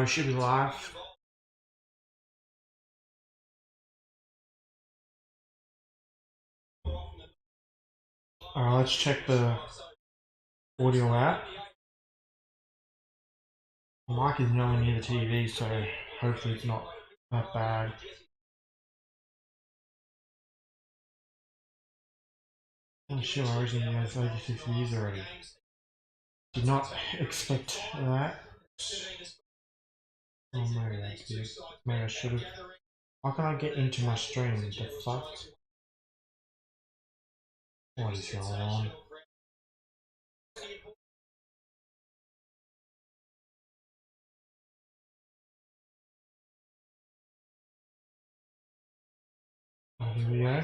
Should be live. Let's check the audio out. The mic is nowhere near the TV, so hopefully it's not that bad. Oh shit, my original has 86 views already. Did not expect that. Oh, maybe that's it. Maybe I should have. How can I get into my stream? The fuck? What is going on? Oh, here we go.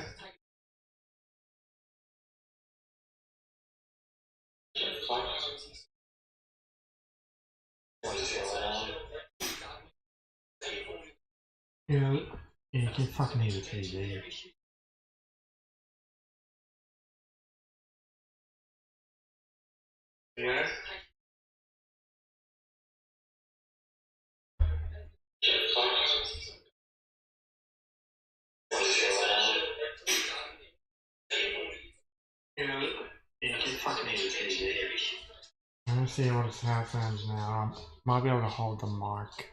Yeah, you can fucking hear the TV. Yeah. Yeah, you can fucking hear the TV. Let me see what it sounds now. Might be able to hold the mic.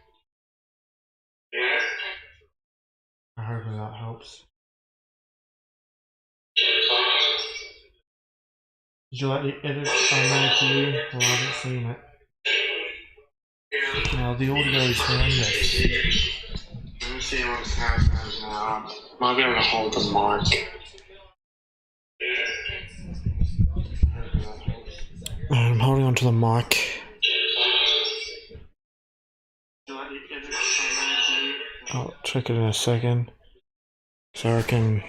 Yeah. I hope that helps. Did you like the edit I made for you? Well, I haven't seen it. Now the audio is horrendous. Let me see what it sounds now. Might be able to hold the mic. I'm holding onto the mic. I'll check it in a second. So I can.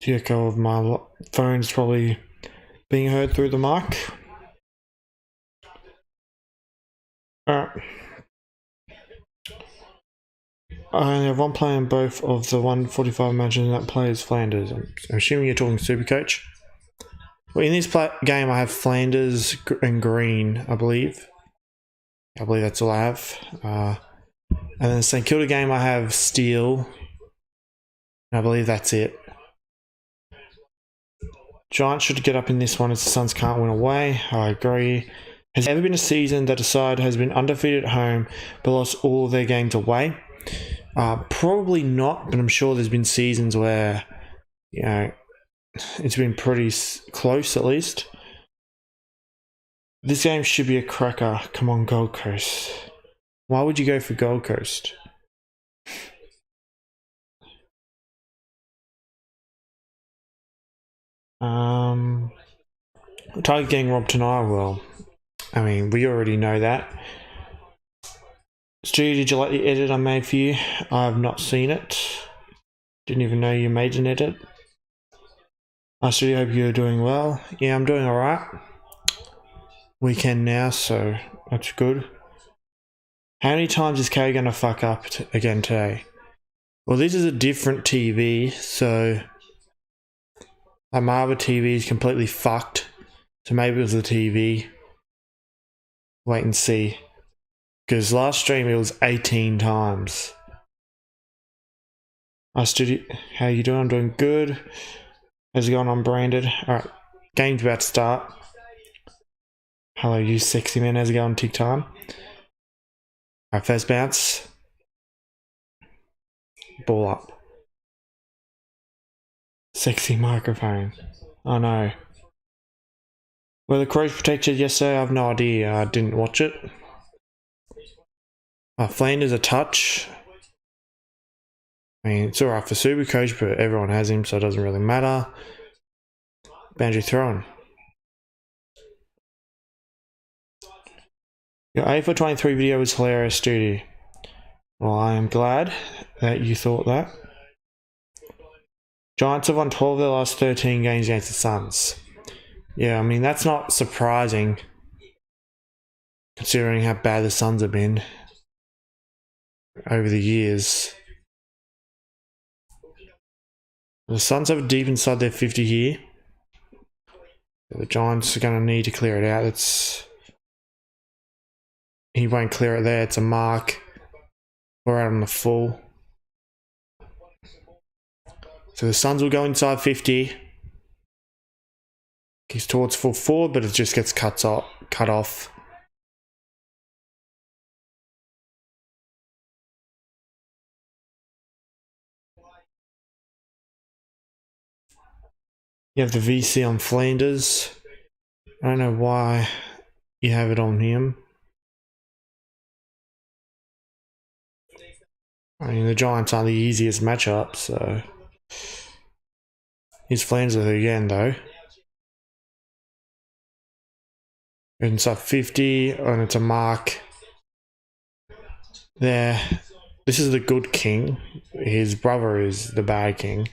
The echo of my phone's probably being heard through the mic. Alright. I only have one player in both of the 145 matches, and that player is Flanders. I'm assuming you're talking Supercoach. Well, in this game, I have Flanders and Green, I believe. I believe that's all I have. And then the St Kilda game, I have Steele. And I believe that's it. Giants should get up in this one as the Suns can't win away. I agree. Has there ever been a season that a side has been undefeated at home but lost all of their games away? Probably not, but I'm sure there's been seasons where, you know, it's been pretty close at least. This game should be a cracker. Come on, Gold Coast. Why would you go for Gold Coast? Tiger getting robbed tonight? Well, I mean, we already know that. Stu, did you like the edit I made for you? I have not seen it. Didn't even know you made an edit. I Stu, hope you're doing well. Yeah, I'm doing alright. Weekend now, so that's good. How many times is Kay gonna fuck up again today? Well, this is a different TV, so my other TV is completely fucked. So maybe it was the TV. Wait and see. Because last stream it was 18 times. Hi Stoody, how you doing? I'm doing good. How's it going on, Branded? Alright, game's about to start. Hello, you sexy man. How's it going, Tick Time? Alright, first bounce. Ball up. Sexy microphone. Oh no. Were the Crows protected yesterday? I have no idea. I didn't watch it. Flanders a touch. I mean, it's alright for Supercoach, but everyone has him, so it doesn't really matter. Boundary throwing. Your AFL 23 video was hilarious, Stoody. Well, I am glad that you thought that. Giants have won 12 of their last 13 games against the Suns. Yeah, I mean, that's not surprising, considering how bad the Suns have been over the years. The Suns have deep inside their 50 here. The Giants are going to need to clear it out. He won't clear it there. It's a mark. We're out on the full. So the Suns will go inside 50. He's towards full forward, but it just gets cut off. You have the VC on Flanders. I don't know why you have it on him. I mean, the Giants aren't the easiest matchup, so... Here's Flanders again, though. Inside 50, and it's a mark. There. This is the good king. His brother is the bad king.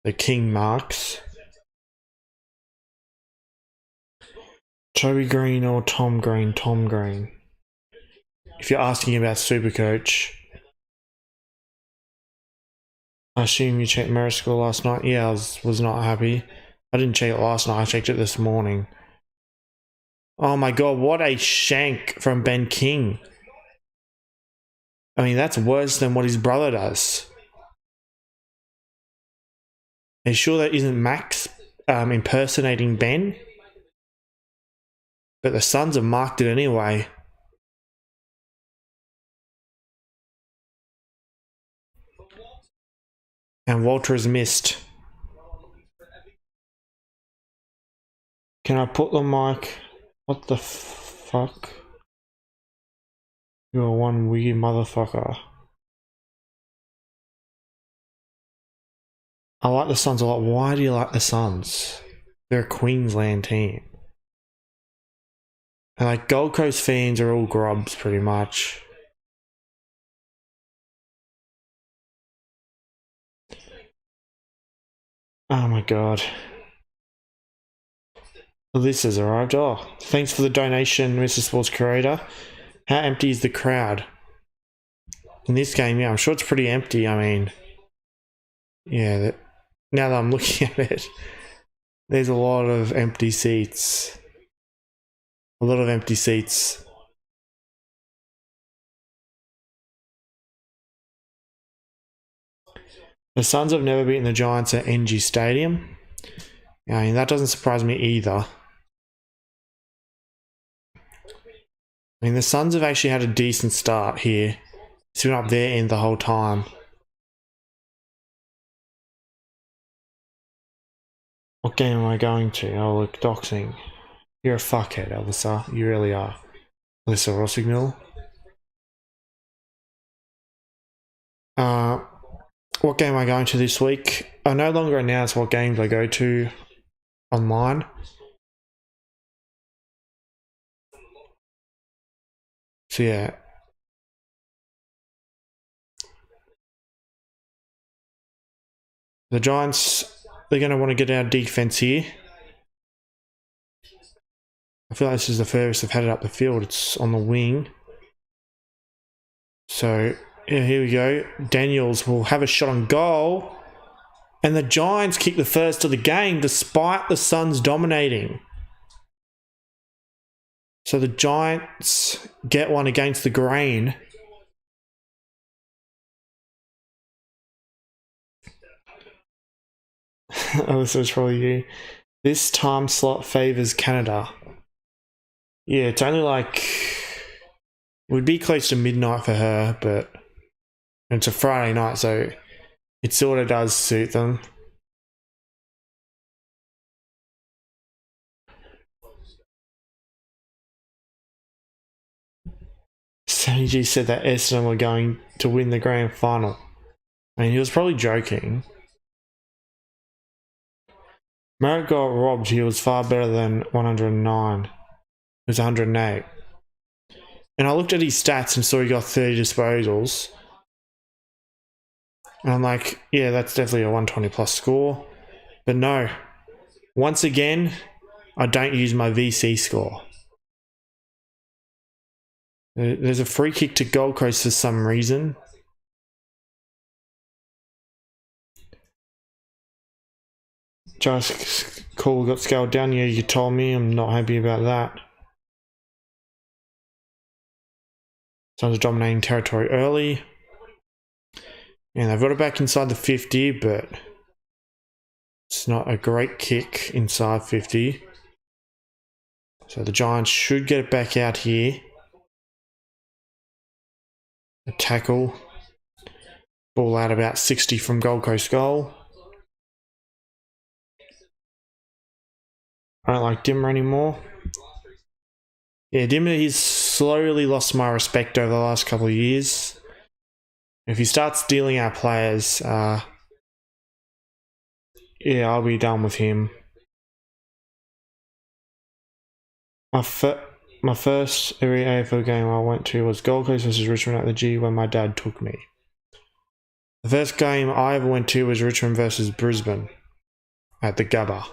The king marks. Toby Green or Tom Green? Tom Green. If you're asking about Supercoach, I assume you checked Merit score last night. Yeah, I was not happy. I didn't check it last night. I checked it this morning. Oh my god, what a shank from Ben King. I mean, that's worse than what his brother does. Are you sure that isn't Max impersonating Ben? But the Suns have marked it anyway. And Walter has missed. Can I put the mic? What the fuck? You're one weird motherfucker. I like the Suns a lot. Why do you like the Suns? They're a Queensland team. And like Gold Coast fans are all grubs pretty much. Oh my god. This has arrived. Oh, thanks for the donation, Mr. Sports Curator. How empty is the crowd? In this game, yeah, I'm sure it's pretty empty. I mean, yeah, now that I'm looking at it, there's a lot of empty seats. A lot of empty seats. The Suns have never beaten the Giants at NG Stadium. I mean, that doesn't surprise me either. I mean, the Suns have actually had a decent start here. It's been up their end the whole time. What game am I going to? Oh, look, doxing. You're a fuckhead, Alyssa. You really are. Alyssa Rossignol. What game am I going to this week? I no longer announce what games I go to online. So yeah. The Giants, they're going to want to get our defense here. I feel like this is the furthest they've had it up the field. It's on the wing. So, yeah, here we go. Daniels will have a shot on goal. And the Giants kick the first of the game despite the Suns dominating. So the Giants get one against the grain. Oh, this was probably you. This time slot favors Canada. Yeah, it's only like... It would be close to midnight for her, but... It's a Friday night, so... It sort of does suit them. Sammy G said that Essendon were going to win the grand final. I mean, he was probably joking. Merritt got robbed. He was far better than 109. It was 108. And I looked at his stats and saw he got 30 disposals. And I'm like, yeah, that's definitely a 120 plus score. But no. Once again, I don't use my VC score. There's a free kick to Gold Coast for some reason. Just call got scaled down. Yeah, you told me. I'm not happy about that. Suns are dominating territory early. And they've got it back inside the 50, but it's not a great kick inside 50. So the Giants should get it back out here. A tackle. Ball out about 60 from Gold Coast goal. I don't like Dimmer anymore. Yeah, Dimmer, he's slowly lost my respect over the last couple of years. If he starts stealing our players, yeah, I'll be done with him. My first every AFL game I went to was Gold Coast versus Richmond at the G when my dad took me. The first game I ever went to was Richmond versus Brisbane at the Gabba.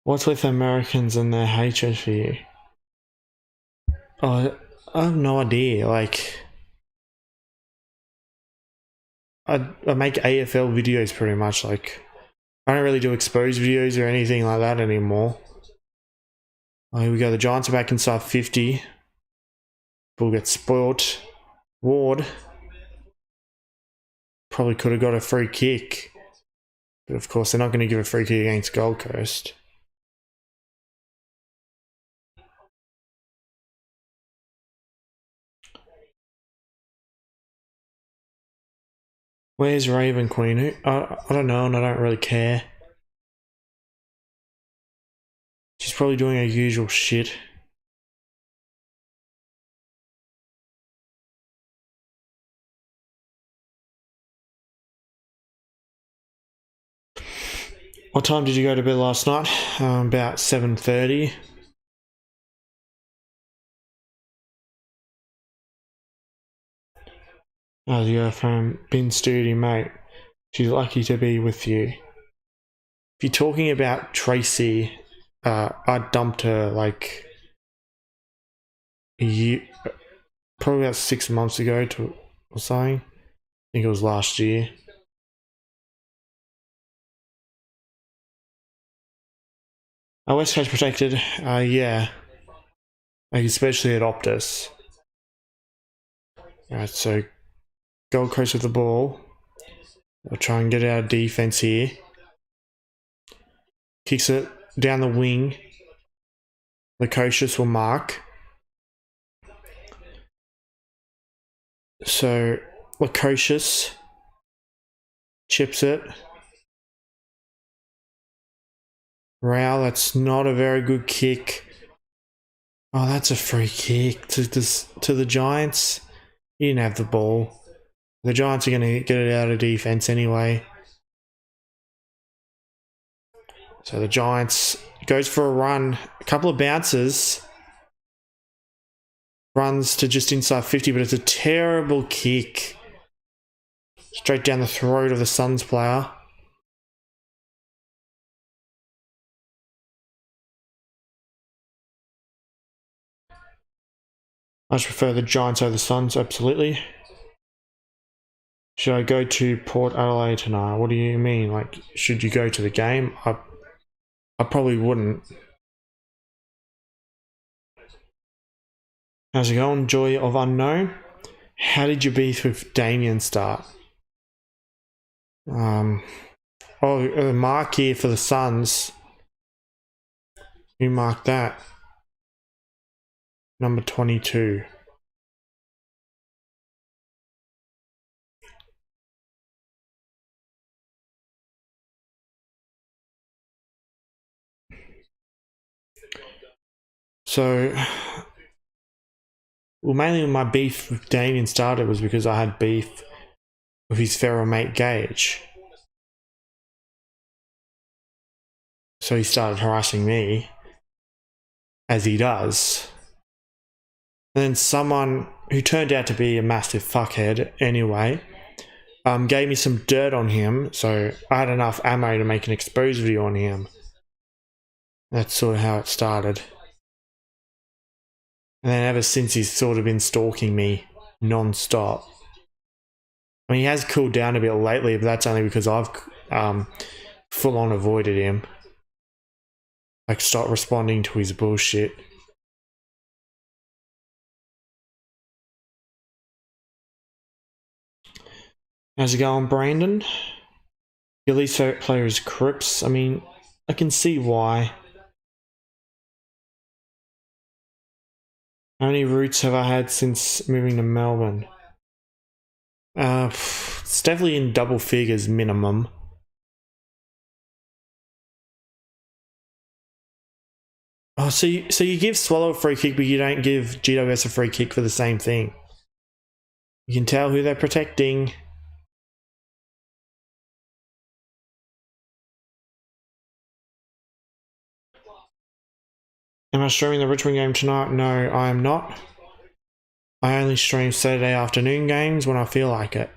What's with Americans and their hatred for you? Oh, I have no idea. Like, I make AFL videos pretty much. Like, I don't really do exposed videos or anything like that anymore. Oh, here we go. The Giants are back inside 50. Ball gets spoilt. Ward probably could have got a free kick. But of course, they're not going to give a free kick against Gold Coast. Where's Raven Queen? I don't know, and I don't really care. She's probably doing her usual shit. What time did you go to bed last night? About 7:30. How's your girlfriend been, Stoody, mate? She's lucky to be with you. If you're talking about Tracy, I dumped her like a year, probably about 6 months ago or something. I think it was last year. West Coast protected, yeah. Like especially at Optus. Alright, so Gold Coast with the ball. They'll try and get out of defense here. Kicks it down the wing. Lukosius will mark. So Lukosius chips it. Rao, that's not a very good kick. Oh, that's a free kick to the Giants. He didn't have the ball. The Giants are going to get it out of defense anyway. So the Giants goes for a run. A couple of bounces. Runs to just inside 50, but it's a terrible kick. Straight down the throat of the Suns player. I just prefer the Giants over the Suns, absolutely. Should I go to Port Adelaide tonight? What do you mean? Like, should you go to the game? I probably wouldn't. How's it going? Joy of Unknown. How did your beef with Damien start? A mark here for the Suns. Who marked that? Number 22. So, well, mainly my beef with Damien started was because I had beef with his feral mate Gage. So he started harassing me, as he does. And then someone who turned out to be a massive fuckhead anyway, gave me some dirt on him, so I had enough ammo to make an exposed video on him. That's sort of how it started. And then ever since he's sort of been stalking me non-stop. I mean, he has cooled down a bit lately, but that's only because I've full-on avoided him. Like, stop responding to his bullshit. How's it going, Brandon? Your least favourite player is Cripps. I mean, I can see why. How many routes have I had since moving to Melbourne? It's definitely in double figures minimum. Oh, so you give Swallow a free kick, but you don't give GWS a free kick for the same thing. You can tell who they're protecting. Am I streaming the Richmond game tonight? No, I am not. I only stream Saturday afternoon games when I feel like it.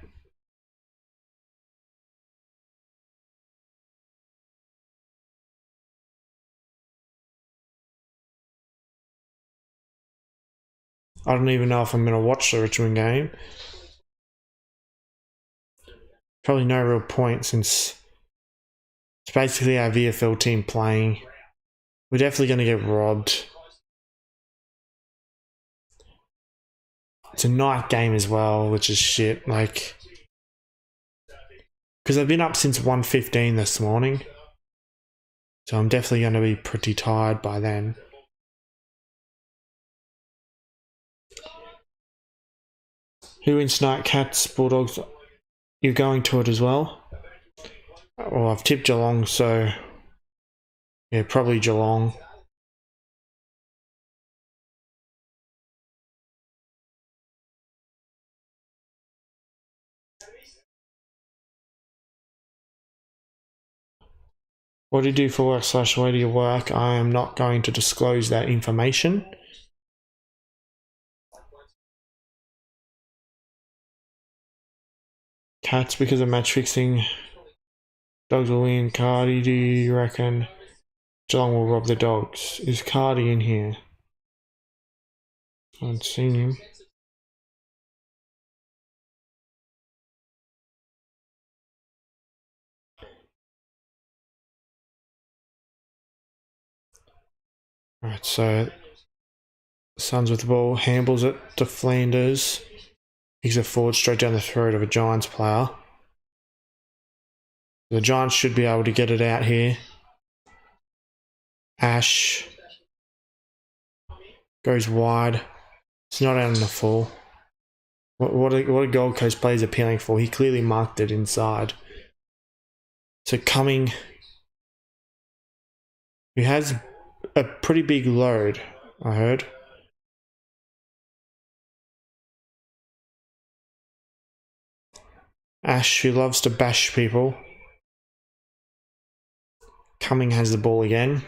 I don't even know if I'm going to watch the Richmond game. Probably no real point since it's basically our VFL team playing. We're definitely going to get robbed. It's a night game as well, which is shit. Like, because I've been up since 1:15 this morning. So I'm definitely going to be pretty tired by then. Who wins tonight? Cats, Bulldogs? You're going to it as well? Well, I've tipped Geelong, so yeah, probably Geelong. What do you do for work / where do you work? I am not going to disclose that information. Cats because of match fixing. Dogs will win. Cardi, do you reckon Geelong will rob the Dogs? Is Cardi in here? I haven't seen him. Alright, so Suns with the ball, handles it to Flanders. He's a forward straight down the throat of a Giants player. The Giants should be able to get it out here. Ash goes wide. It's not out in the full. What a Gold Coast player is appealing for. He clearly marked it inside. So Cumming, who has a pretty big load, I heard. Ash, who loves to bash people. Cumming has the ball again.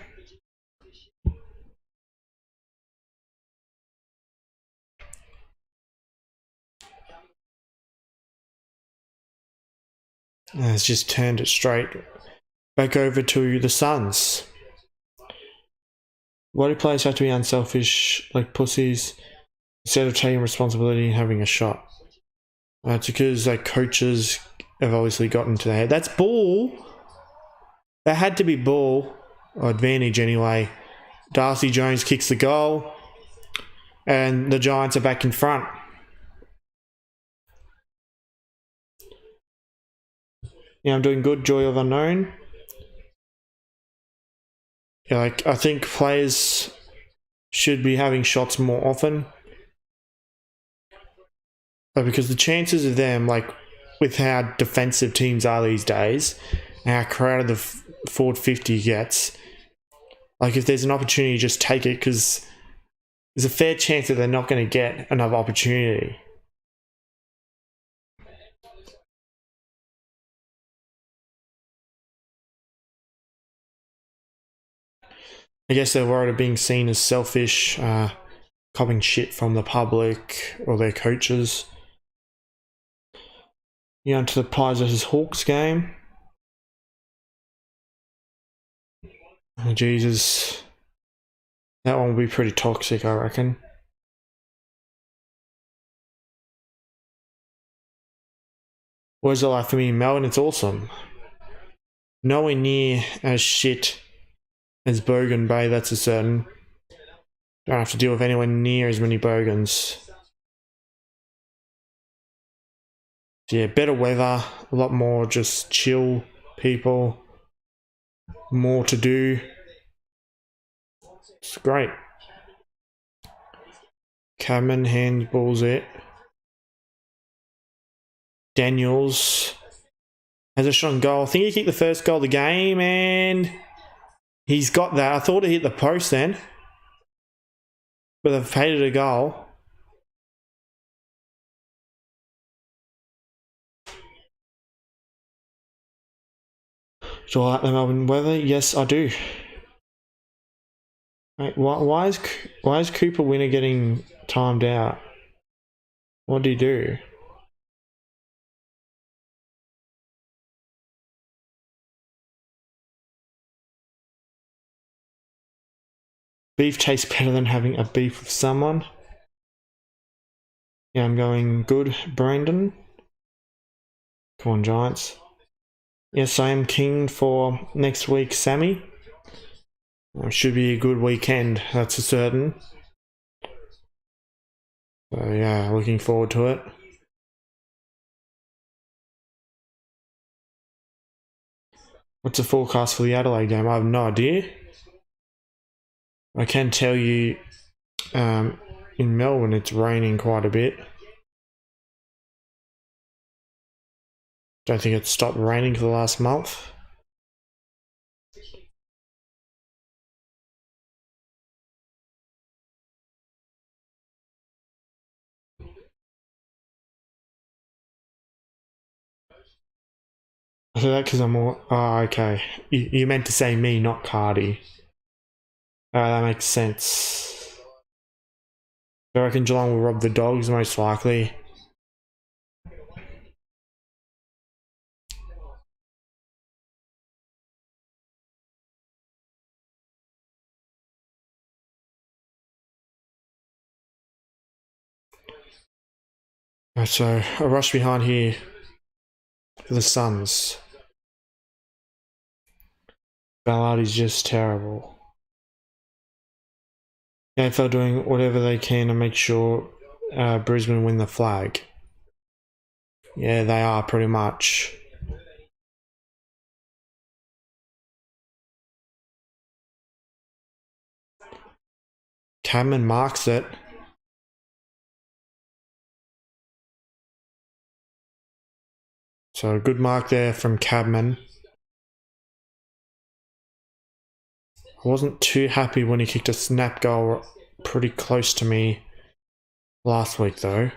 And has just turned it straight back over to the Suns. Why do players have to be unselfish like pussies instead of taking responsibility and having a shot? It's because like coaches have obviously gotten to their head. That's ball. That had to be ball or advantage anyway. Darcy Jones kicks the goal, and the Giants are back in front. Yeah, I'm doing good. Joy of Unknown. Yeah, like I think players should be having shots more often, because the chances of them, like with how defensive teams are these days, and how crowded the forward 50 gets, like if there's an opportunity, just take it, because there's a fair chance that they're not going to get another opportunity. I guess they're worried of being seen as selfish, copping shit from the public or their coaches. Yeah, onto the Pies versus Hawks game. Oh, Jesus. That one will be pretty toxic, I reckon. Where's it like for me in Melbourne? It's awesome. Nowhere near as shit as Bogan Bay, that's a certain. Don't have to deal with anywhere near as many Bogans. So yeah, better weather, a lot more just chill people, more to do. It's great. Cameron handballs it. Daniels has a shot on goal. I think he kicked the first goal of the game, and he's got that. I thought he hit the post then, but they've paid it a goal. Do I like the Melbourne weather? Yes, I do. Wait, why is Cooper Winner getting timed out? What did he do? Beef tastes better than having a beef with someone. Yeah, I'm going good, Brandon. Come on, Giants. Yes, I am keen for next week, Sammy. Should be a good weekend, that's a certain. So yeah, looking forward to it. What's the forecast for the Adelaide game? I have no idea. I can tell you in Melbourne it's raining quite a bit. Don't think it's stopped raining for the last month. I said that because I'm all... Oh, okay. You meant to say me, not Cardi. That makes sense. I reckon Geelong will rob the Dogs, most likely. So, a rush behind here for the Suns. Ballard is just terrible. The AFL doing whatever they can to make sure Brisbane win the flag. Yeah, they are pretty much. Cameron marks it. So a good mark there from Cadman. I wasn't too happy when he kicked a snap goal pretty close to me last week though.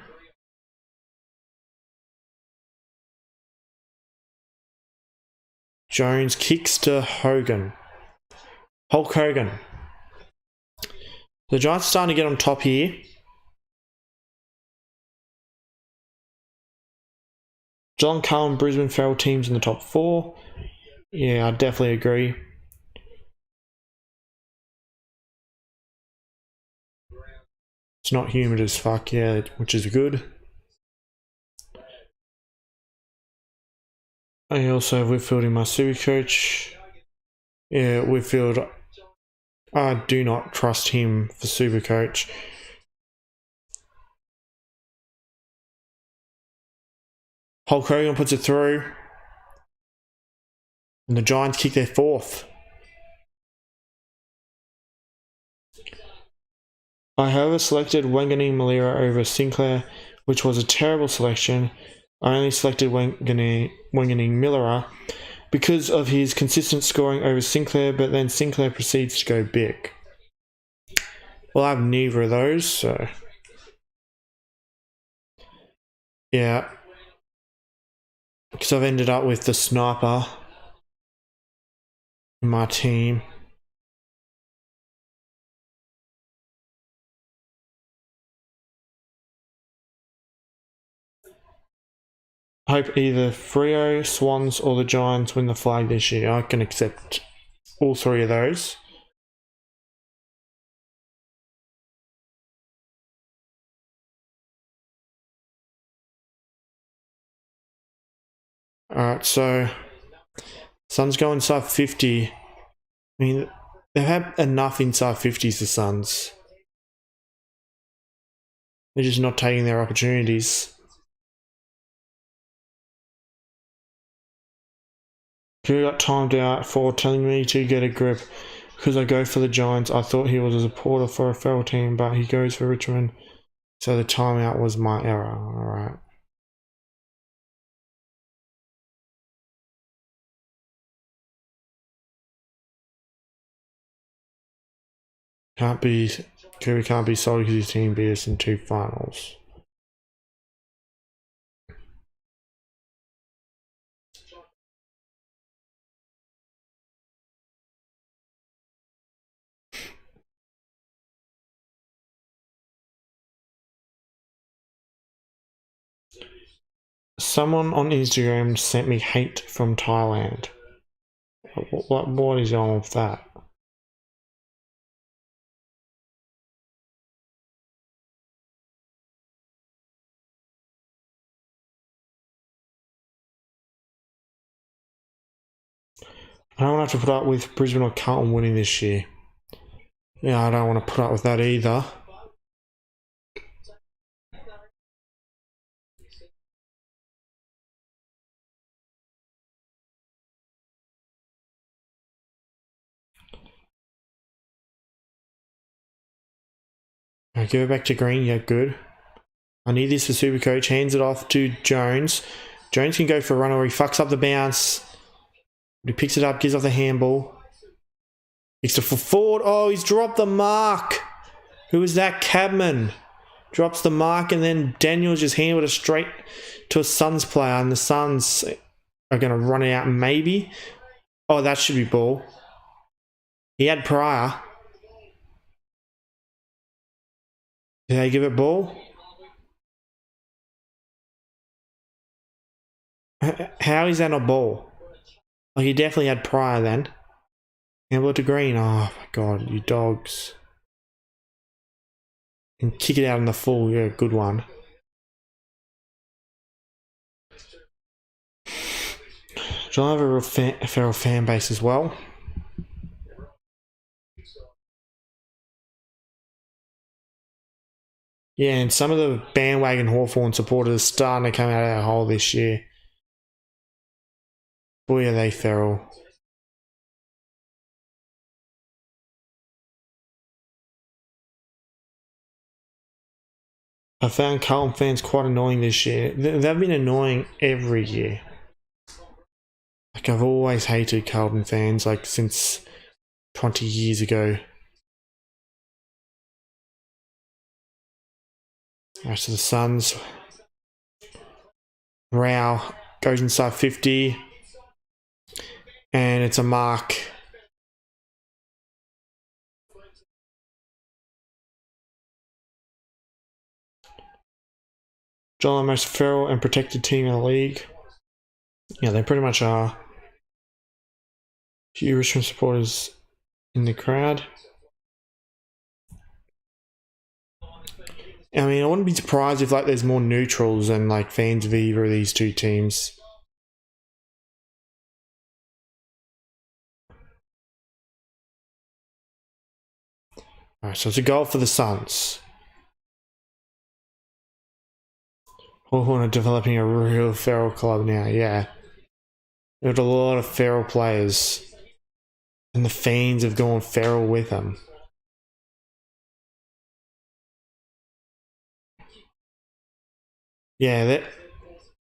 Jones kicks to Hogan. Hulk Hogan. The Giants are starting to get on top here. Geelong, Carlton, Brisbane, Farrell teams in the top 4. Yeah, I definitely agree. It's not humid as fuck, yeah, which is good. I also have Whitfield in my super coach. Yeah, Whitfield, I do not trust him for super coach. Hulk Hogan puts it through. And the Giants kick their 4th. I however selected Wanganeen Malira over Sinclair, which was a terrible selection. I only selected Wanganeen Malira because of his consistent scoring over Sinclair, but then Sinclair proceeds to go big. Well, I have neither of those, so... Yeah. Because I've ended up with the sniper in my team. I hope either Freo, Swans, or the Giants win the flag this year. I can accept all 3 of those. Alright, so Suns go inside 50. I mean, They've had enough inside 50s, the Suns. They're just not taking their opportunities. Who got timed out for telling me to get a grip because I go for the Giants? I thought he was a supporter for a fellow team, but he goes for Richmond. So the timeout was my error. Alright. Kirby can't be sold because his team beat us in 2 finals. Someone on Instagram sent me hate from Thailand. What is on with that? I don't want to have to put up with Brisbane or Carlton winning this year. Yeah, I don't want to put up with that either. Right, give it back to Green. Yeah, good. I need this for Supercoach. Hands it off to Jones. Jones can go for a run or he fucks up the bounce. He picks it up, gives off the handball. Kicks it for forward. Oh, he's dropped the mark. Who is that? Cabman. Drops the mark and then Daniels just handled it straight to a Suns player and the Suns are going to run it out maybe. Oh, that should be ball. He had prior. Did they give it ball? How is that not ball? Oh, he definitely had prior then. Handle it to Green. Oh my god, you dogs. And kick it out in the full. Yeah, good one. John have a real feral fan base as well. Yeah, and some of the bandwagon Hawthorn supporters are starting to come out of that hole this year. Boy, are they feral. I found Carlton fans quite annoying this year. They've been annoying every year. Like, I've always hated Carlton fans, like, since 20 years ago. Alright, so the Suns. Rao goes inside 50. And it's a mark. John, the most feral and protected team in the league. Yeah, they pretty much are. Few Richmond supporters in the crowd. I mean, I wouldn't be surprised if like there's more neutrals and like fans of either of these two teams. Alright, so it's a goal for the Suns. Hawthorn are developing a real feral club now, yeah. They've got a lot of feral players. And the fans have gone feral with them. Yeah,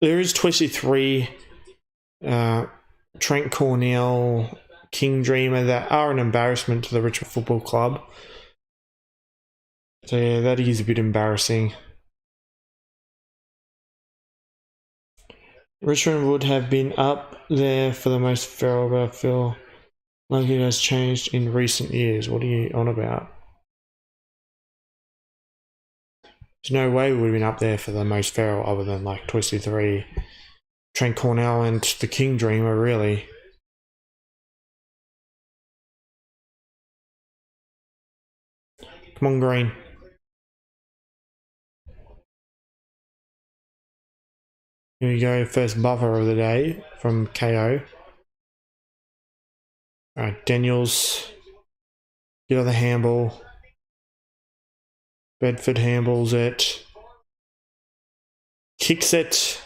there is 23 Trent Cornell, King Dreamer that are an embarrassment to the Richmond Football Club. So yeah, that is a bit embarrassing. Richmond would have been up there for the most feral, but I feel like it has changed in recent years. What are you on about? There's no way we would have been up there for the most feral other than like Twisted 3, Trent Cornell and the King Dreamer, really. Come on, Green. Here we go, first buffer of the day from KO. Alright, Daniels. Get on the handball. Bedford handballs it. Kicks it.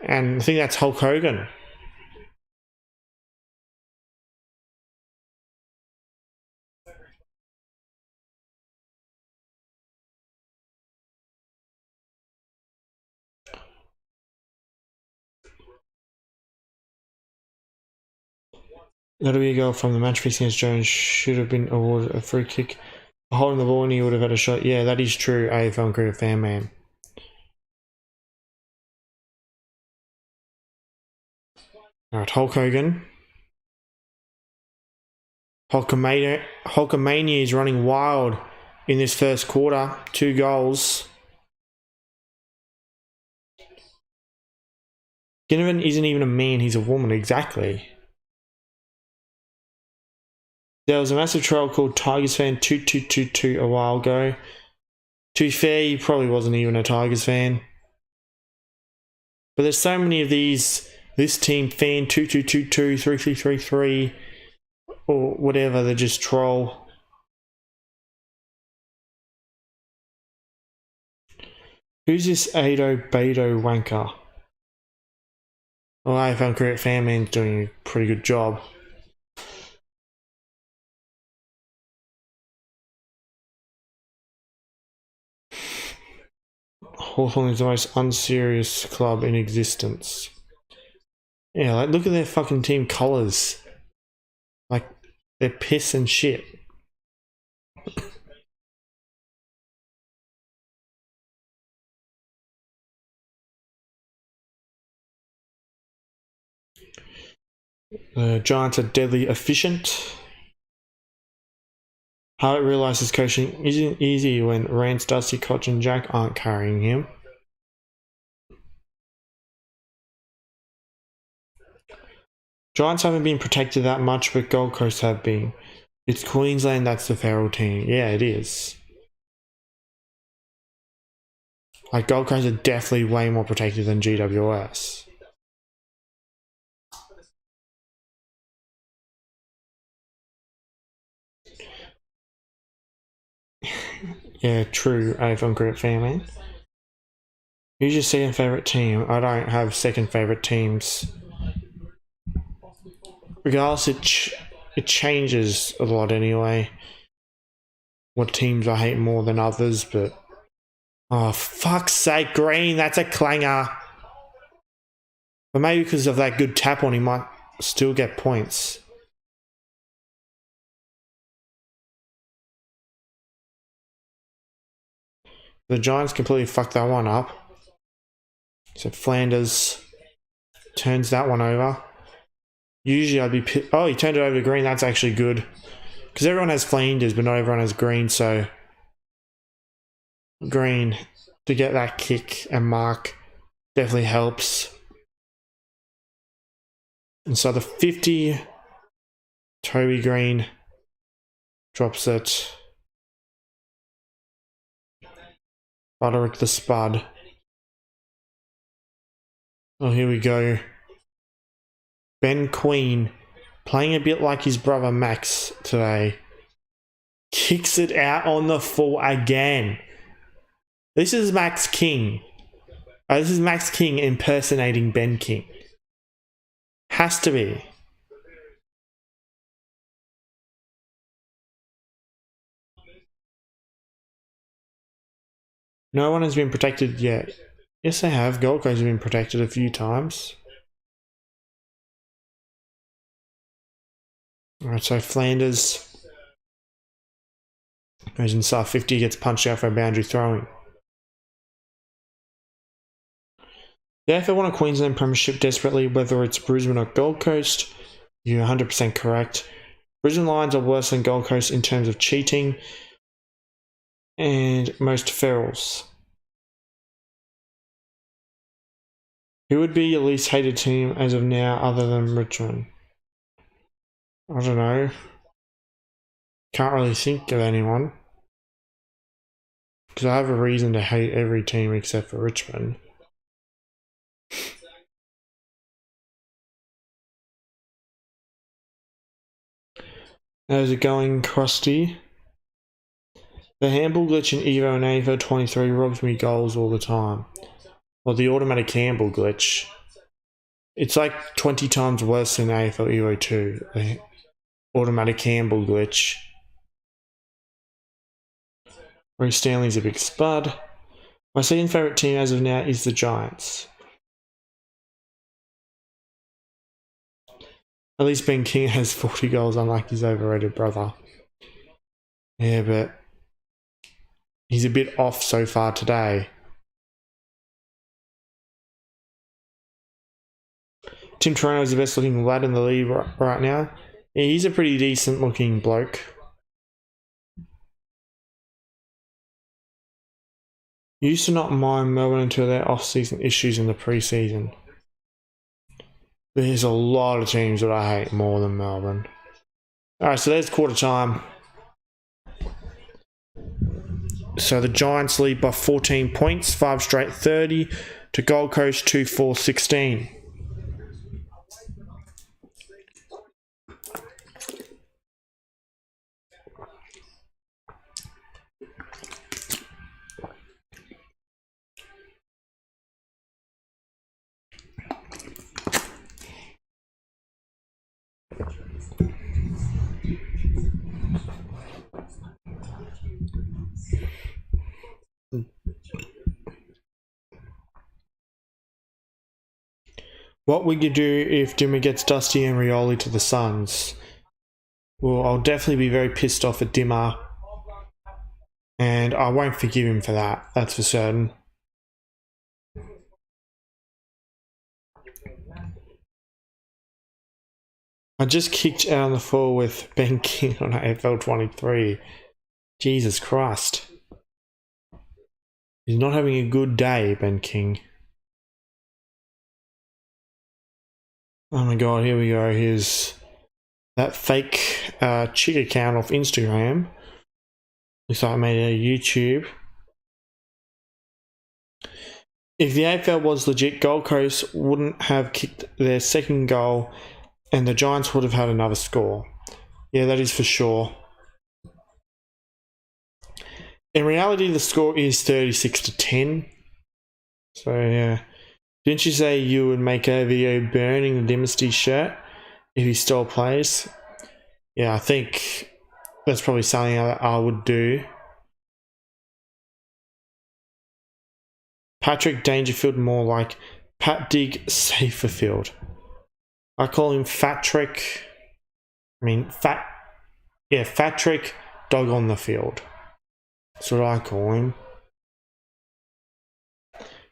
And I think that's Hulk Hogan. That'll be a goal from the match fixing against Jones. Should have been awarded a free kick. Holding the ball and he would have had a shot. Yeah, that is true, AFL Cricket fan man. Alright, Hulk Hogan. Hulkamania is running wild in this first quarter. 2 goals. Ginnivan isn't even a man, he's a woman, exactly. There was a massive troll called Tigers fan 2222 a while ago. To be fair, he probably wasn't even a Tigers fan. But there's so many of these, this team fan 2222, 3333, or whatever, they just troll. Who's this Ado Beto wanker? Well, AFL Cricket fan man's doing a pretty good job. Hawthorn is the most unserious club in existence. Yeah, like look at their fucking team colours. Like, they're piss and shit. The Giants are deadly efficient. Hart realises coaching isn't easy when Rance, Dusty, Koch and Jack aren't carrying him. Giants haven't been protected that much, but Gold Coast have been. It's Queensland that's the feral team. Yeah, it is. Like, Gold Coast are definitely way more protected than GWS. Yeah, true, AFL Cricket fan, man. Who's your second favourite team? I don't have second favourite teams. Regardless, it changes a lot anyway. What teams I hate more than others, but... Oh, fuck's sake, Green, that's a clanger. But maybe because of that good tap on, he might still get points. The Giants completely fucked that one up. So Flanders turns that one over. Usually I'd be... Oh, he turned it over to Green. That's actually good. Because everyone has Flanders, but not everyone has Green, so... Green to get that kick and mark definitely helps. And so the 50... Toby Green drops it. Roderick the Spud. Oh, here we go. Ben Queen, playing a bit like his brother Max today. Kicks it out on the full again. This is Max King. This is Max King impersonating Ben King. Has to be. No one has been protected yet. Yes, they have. Gold Coast have been protected a few times. Alright, so Flanders goes inside 50, gets punched out for a boundary throwing. The AFL want a Queensland Premiership desperately, whether it's Brisbane or Gold Coast. You're 100% correct. Brisbane Lions are worse than Gold Coast in terms of cheating and most ferals. Who would be your least hated team as of now other than Richmond? I don't know. Can't really think of anyone. Because I have a reason to hate every team except for Richmond. How's it going, Krusty? The handball glitch in Evo and AFL 23 robs me goals all the time. Well, the automatic handball glitch. It's like 20 times worse than AFL Evo 2. The automatic handball glitch. Ray Stanley's a big spud. My second favourite team as of now is the Giants. At least Ben King has 40 goals, unlike his overrated brother. Yeah, but he's a bit off so far today. Tim Toronto is the best looking lad in the league right now. Yeah, he's a pretty decent looking bloke. Used to not mind Melbourne until their off-season issues in the pre-season. There's a lot of teams that I hate more than Melbourne. Alright, so there's quarter time. So the Giants lead by 14 points, 5 straight 30 to Gold Coast 2-4-16. What would you do if Dimmer gets Dusty and Rioli to the Suns? Well, I'll definitely be very pissed off at Dimmer. And I won't forgive him for that, that's for certain. I just kicked out on the floor with Ben King on AFL 23. Jesus Christ. He's not having a good day, Ben King. Oh my god, here we go. Here's that fake chick account off Instagram. Looks like I made it a YouTube. If the AFL was legit, Gold Coast wouldn't have kicked their second goal and the Giants would have had another score. Yeah, that is for sure. In reality, the score is 36-10. So yeah. Didn't you say you would make a video burning the Dynasty shirt if he still plays? Yeah, I think that's probably something I would do. Patrick Dangerfield, more like Pat Dig Saferfield. I call him Fatrick. Fatrick Dog on the Field. That's what I call him.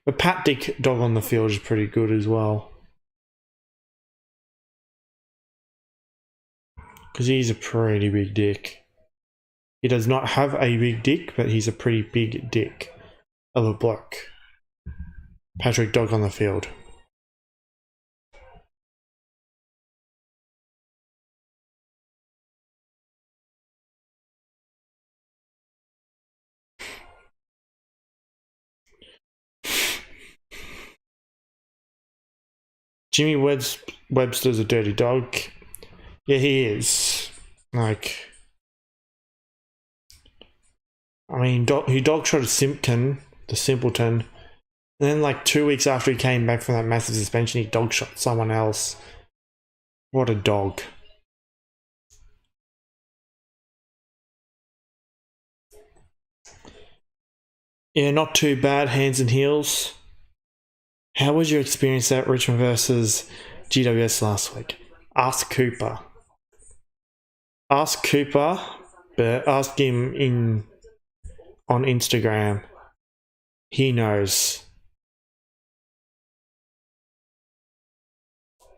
But Pat Dick Dog on the Field is pretty good as well. Because he's a pretty big dick. He does not have a big dick, but he's a pretty big dick of a bloke. Patrick Dog on the Field. Jimmy Webster's a dirty dog. Yeah, he is. Like, I mean, he dog shot a Simpkin, the simpleton, and then like 2 weeks after he came back from that massive suspension, he dog shot someone else. What a dog. Yeah, not too bad, hands and heels. How was your experience at Richmond versus GWS last week? Ask Cooper. Ask Cooper, but ask him on Instagram. He knows.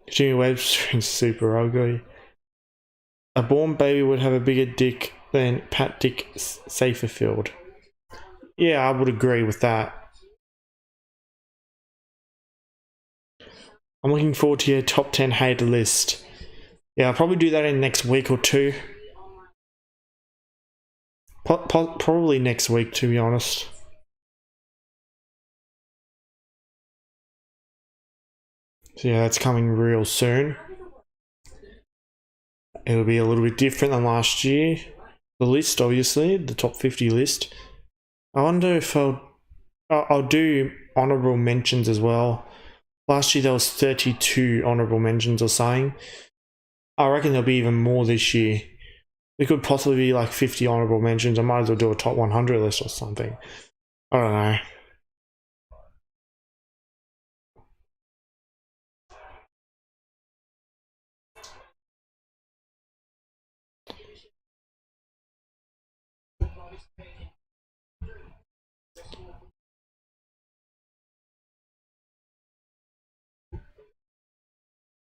Jimmy Webster's super ugly. A born baby would have a bigger dick than Pat Dick Saferfield. Yeah, I would agree with that. I'm looking forward to your top 10 hater list. Yeah, I'll probably do that in the next week or two. Probably next week, to be honest. So yeah, that's coming real soon. it'll be a little bit different than last year. The list, obviously, the top 50 list. I wonder if I'll do honourable mentions as well. Last year there was 32 honourable mentions or something. I reckon there'll be even more this year. There could possibly be like 50 honourable mentions. I might as well do a top 100 list or something. I don't know.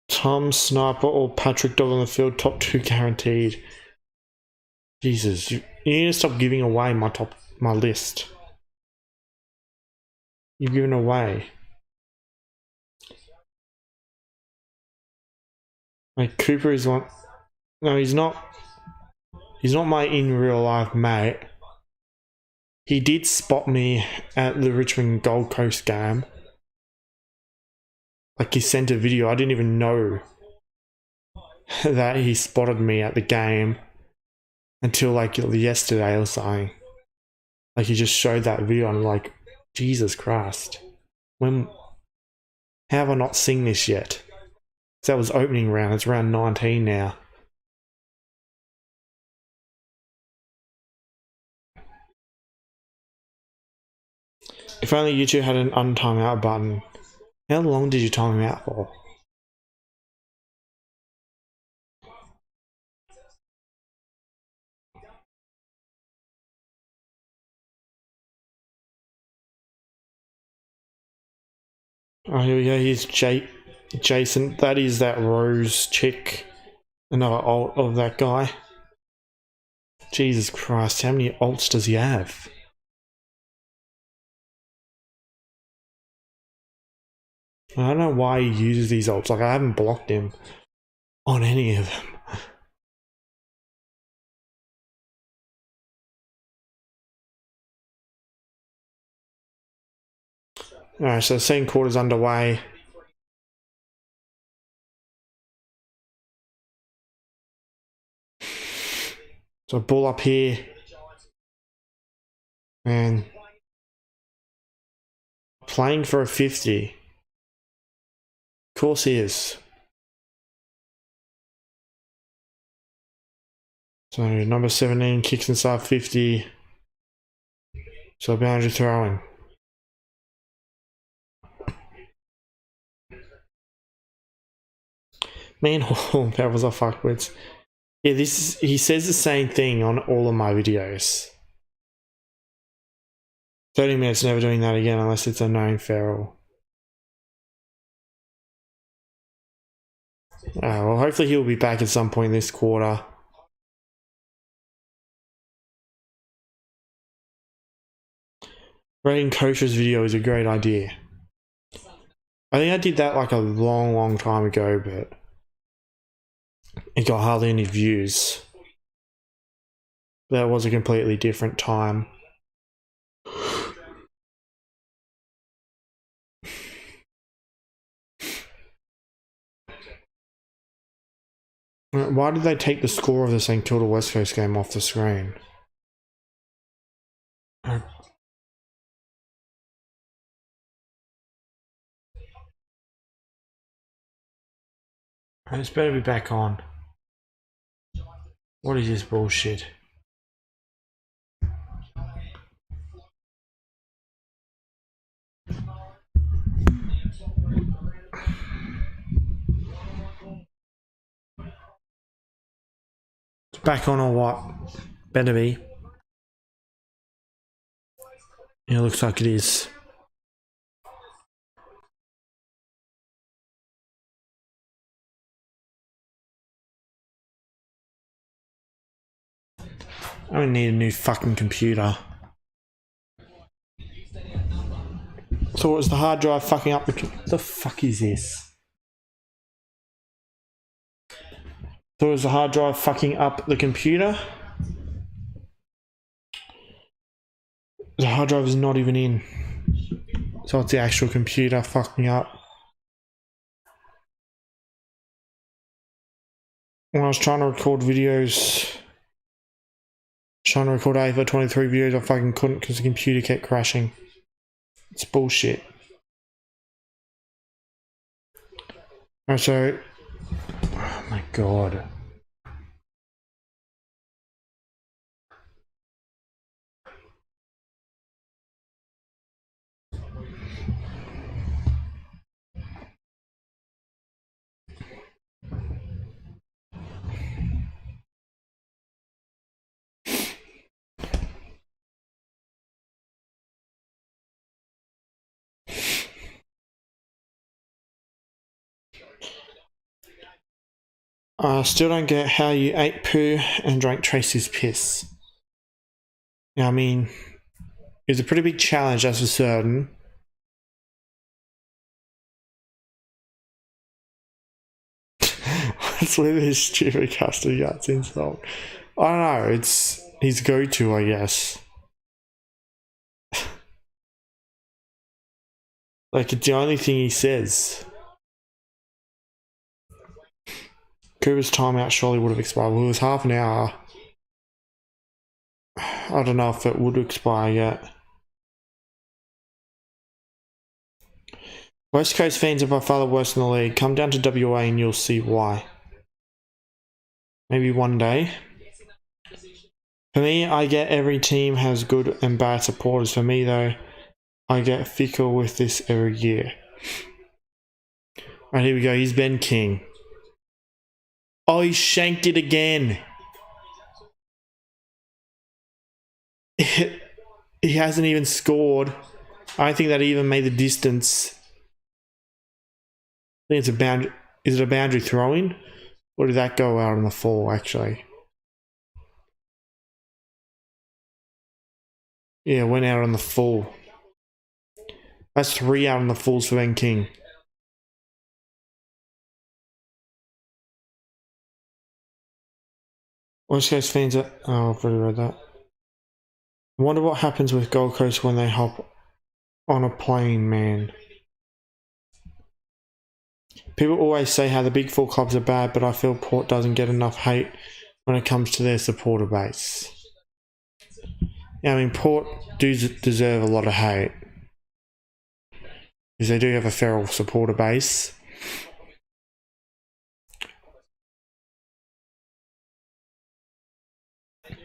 Tom Sniper or Patrick Dog on the field, top 2 guaranteed. Jesus, you need to stop giving away my list. You've given away. Like Cooper is one. No, he's not. He's not my in real life mate. He did spot me at the Richmond Gold Coast game. Like he sent a video. I didn't even know that he spotted me at the game until like yesterday or something. Like he just showed that video and I'm like, Jesus Christ. How have I not seen this yet? That was opening round. It's round 19 now. If only YouTube had an untime out button. How long did you time him out for? Oh, here we go. Here's Jason. That is that Rose chick. Another alt of that guy. Jesus Christ, how many alts does he have? I don't know why he uses these alts. Like, I haven't blocked him on any of them. Alright, so the second quarter's underway. So ball up here. And playing for a 50. Of course he is. So number 17 kicks inside 50. So boundary throwing. Man, that was a fuckwits. Yeah, he says the same thing on all of my videos. 30 minutes, never doing that again unless it's a known feral. Well, hopefully he'll be back at some point this quarter. Rating coach's video is a great idea. I think I did that like a long time ago, but it got hardly any views. That was a completely different time. Why did they take the score of the St Kilda West Coast game off the screen? It's better be back on. What is this bullshit? It's back on or what? Better be. It looks like it is. I don't need a new fucking computer. So was the hard drive fucking up the fuck is this? So was the hard drive fucking up the computer? The hard drive is not even in. So it's the actual computer fucking up. when I was trying to record videos, trying to record AFL 23 videos, I fucking couldn't because the computer kept crashing. It's bullshit. And so, oh my god. I still don't get how you ate poo and drank Tracy's piss. I mean, it's a pretty big challenge, that's for certain. Let's leave this stupid custard guts insult. I don't know, it's his go-to, I guess. Like, it's the only thing he says. Cooper's timeout surely would have expired. Well, it was half an hour. I don't know if it would expire yet. West Coast fans are by far the worst in the league. Come down to WA and you'll see why. Maybe one day. For me, I get every team has good and bad supporters. For me, though, I get fickle with this every year. Alright, here we go. He's Ben King. Oh, he shanked it again. He hasn't even scored. I don't think that even made the distance. I think it's a boundary. Is it a boundary throw-in? Or did that go out on the full, actually? Yeah, it went out on the full. That's 3 out on the fulls for Ben King. West Coast fans are... Oh, I've already read that. I wonder what happens with Gold Coast when they hop on a plane, man. People always say how the big four clubs are bad, but I feel Port doesn't get enough hate when it comes to their supporter base. Yeah, I mean, Port do deserve a lot of hate. Because they do have a feral supporter base.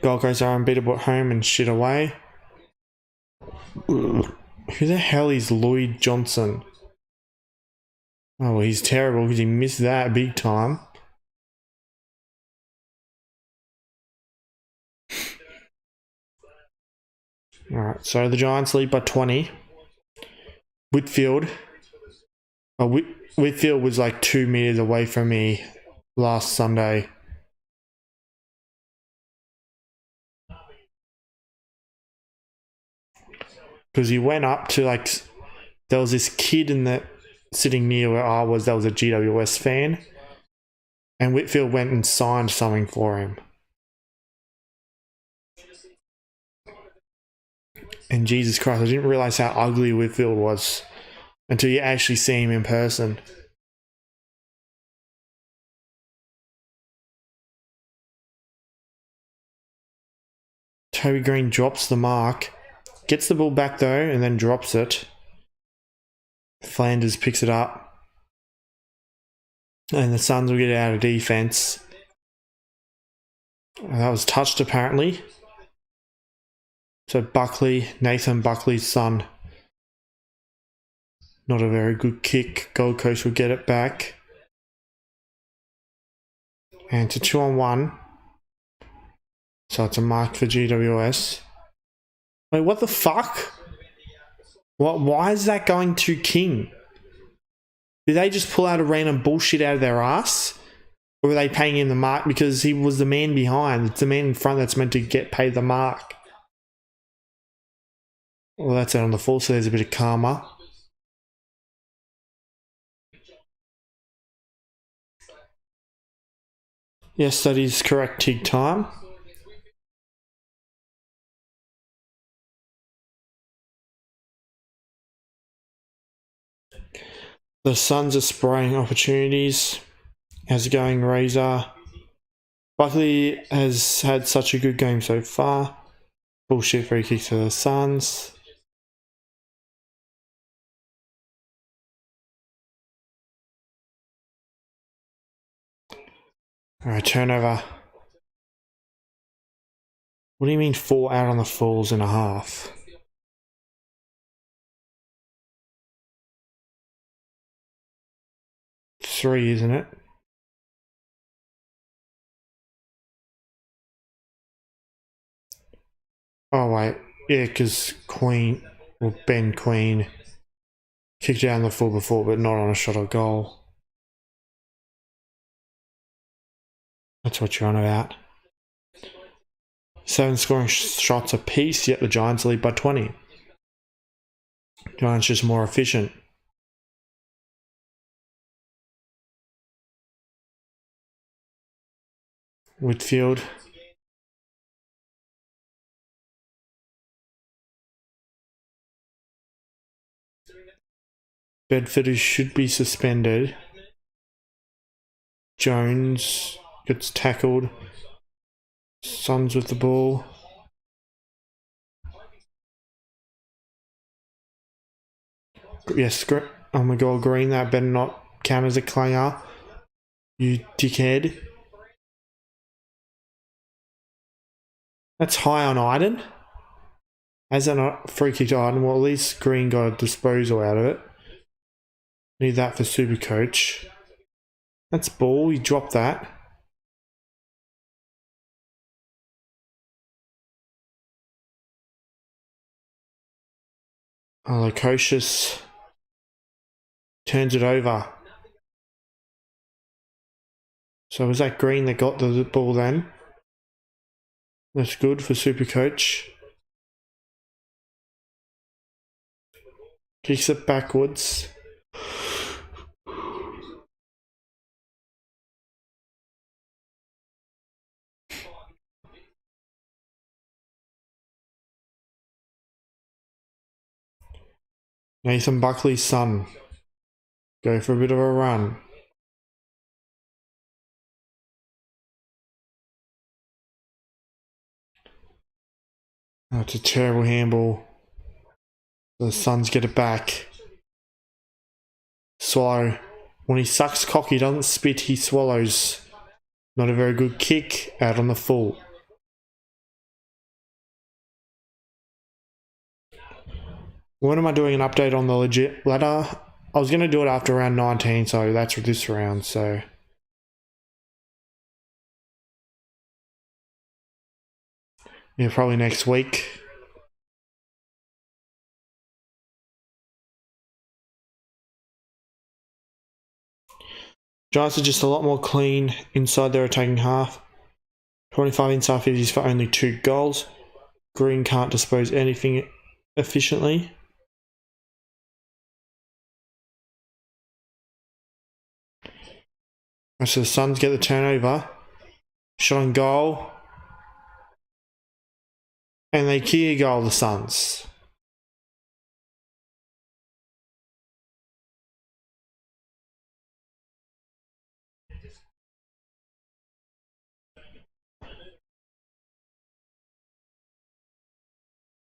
Gold Coast are unbeatable at home and shit away. Who the hell is Lloyd Johnson? Oh, well, he's terrible because he missed that big time. Alright, so the Giants lead by 20. Whitfield. Oh, Whitfield was like 2 meters away from me last Sunday. Because he went up to like... There was this kid in the... Sitting near where I was, that was a GWS fan. And Whitfield went and signed something for him. And Jesus Christ, I didn't realise how ugly Whitfield was until you actually see him in person. Toby Green drops the mark. Gets the ball back though, and then drops it. Flanders picks it up. And the Suns will get out of defence. That was touched apparently. So Buckley, Nathan Buckley's son. Not a very good kick. Gold Coast will get it back. And to 2-on-1. So it's a mark for GWS. Wait, what the fuck? Why is that going to King? Did they just pull out a random bullshit out of their ass? Or were they paying him the mark because he was the man behind? It's the man in front that's meant to get paid the mark. Well, that's out on the full, so there's a bit of karma. Yes, that is correct, Tig time. The Suns are spraying opportunities. How's it going, Razor? Buckley has had such a good game so far. Bullshit free kick to the Suns. Alright, turnover. What do you mean 4 out on the falls and a half? 3, isn't it? Oh wait, yeah, because Queen, or Ben Queen, kicked down the full before, but not on a shot or goal. That's what you're on about. 7 scoring shots apiece, yet the Giants lead by 20. Giants just more efficient. Whitfield. Bedford, who should be suspended. Jones gets tackled. Suns with the ball. Yes, oh my god, Green, that better not count as a clanger. You dickhead. That's high on Iden. As a free kick to Iden, well, at least Green got a disposal out of it. Need that for Super Coach. That's ball, he dropped that. Lococious turns it over. So was that Green that got the ball then? That's good for Super Coach. Kicks it backwards. Nathan Buckley's son. Go for a bit of a run. Oh, it's a terrible handball. The Suns get it back. Swallow. When he sucks cock, he doesn't spit, he swallows. Not a very good kick out on the full. When am I doing an update on the legit ladder? I was going to do it after round 19, so that's for this round, so. Yeah, probably next week. Giants are just a lot more clean inside their attacking half. 25 inside 50s for only 2 goals. Green can't dispose anything efficiently. So the Suns get the turnover. Shot on goal. And they kick a goal, the Suns.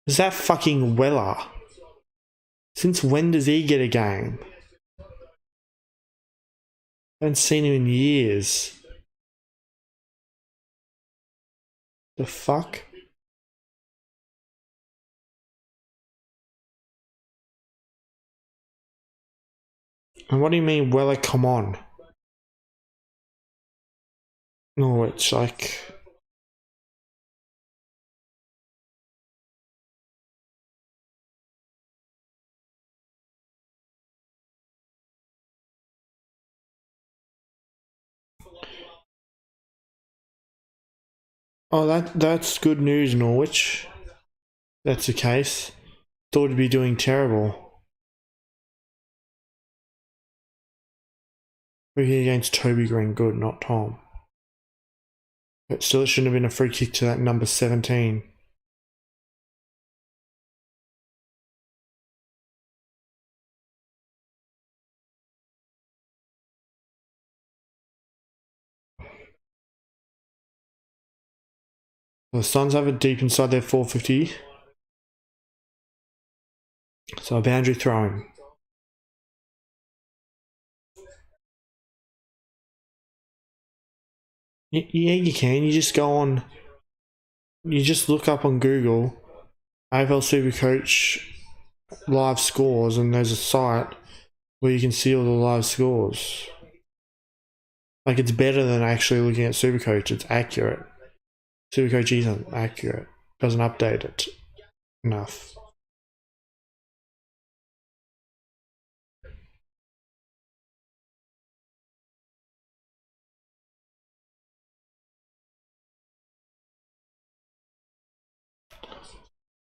Is that fucking Weller? Since when does he get a game? I haven't seen him in years. The fuck? And what do you mean, Weller, come on? No, it's like... Oh, that's good news, Norwich. That's the case. Thought it'd be doing terrible. We're here against Toby Green, good, not Tom. But still, it shouldn't have been a free kick to that number 17. The Suns have it deep inside their 450. So a boundary throwing. Yeah, you can. You just go on. You just look up on Google AFL Supercoach live scores, and there's a site where you can see all the live scores. Like, it's better than actually looking at Supercoach. It's accurate. Supercoach isn't accurate. Doesn't update it enough.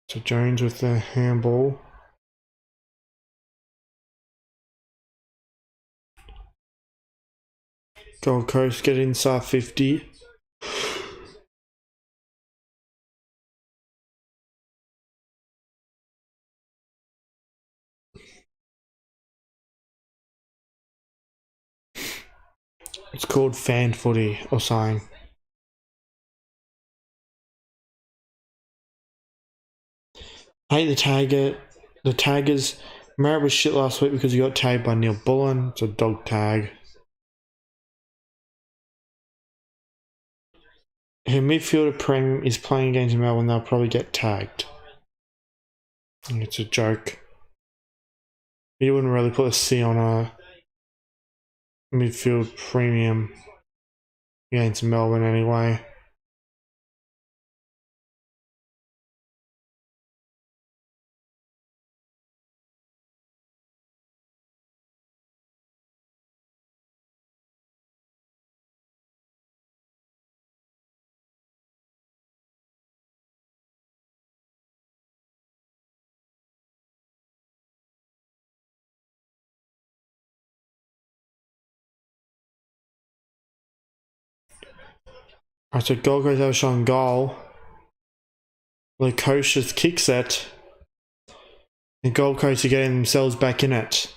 So Jones with the handball. Gold Coast get inside 50. It's called fan footy or something. I hate the taggers. Merritt was shit last week because he got tagged by Neil Bullen. It's a dog tag. Her midfielder Prem is playing against Melbourne. They'll probably get tagged. It's a joke. You wouldn't really put a C on a midfield premium against Melbourne anyway. Alright, so Gold Coast have a shot on goal. The coach just kicks it. And Gold Coast are getting themselves back in it.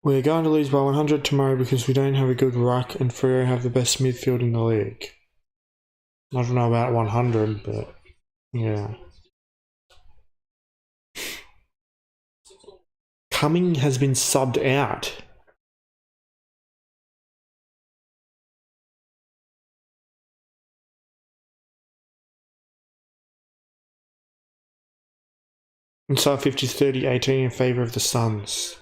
We're going to lose by 100 tomorrow because we don't have a good ruck and Freo have the best midfield in the league. I don't know about 100, but yeah. Cumming has been subbed out. Inside 50 30-18 in favour of the Suns.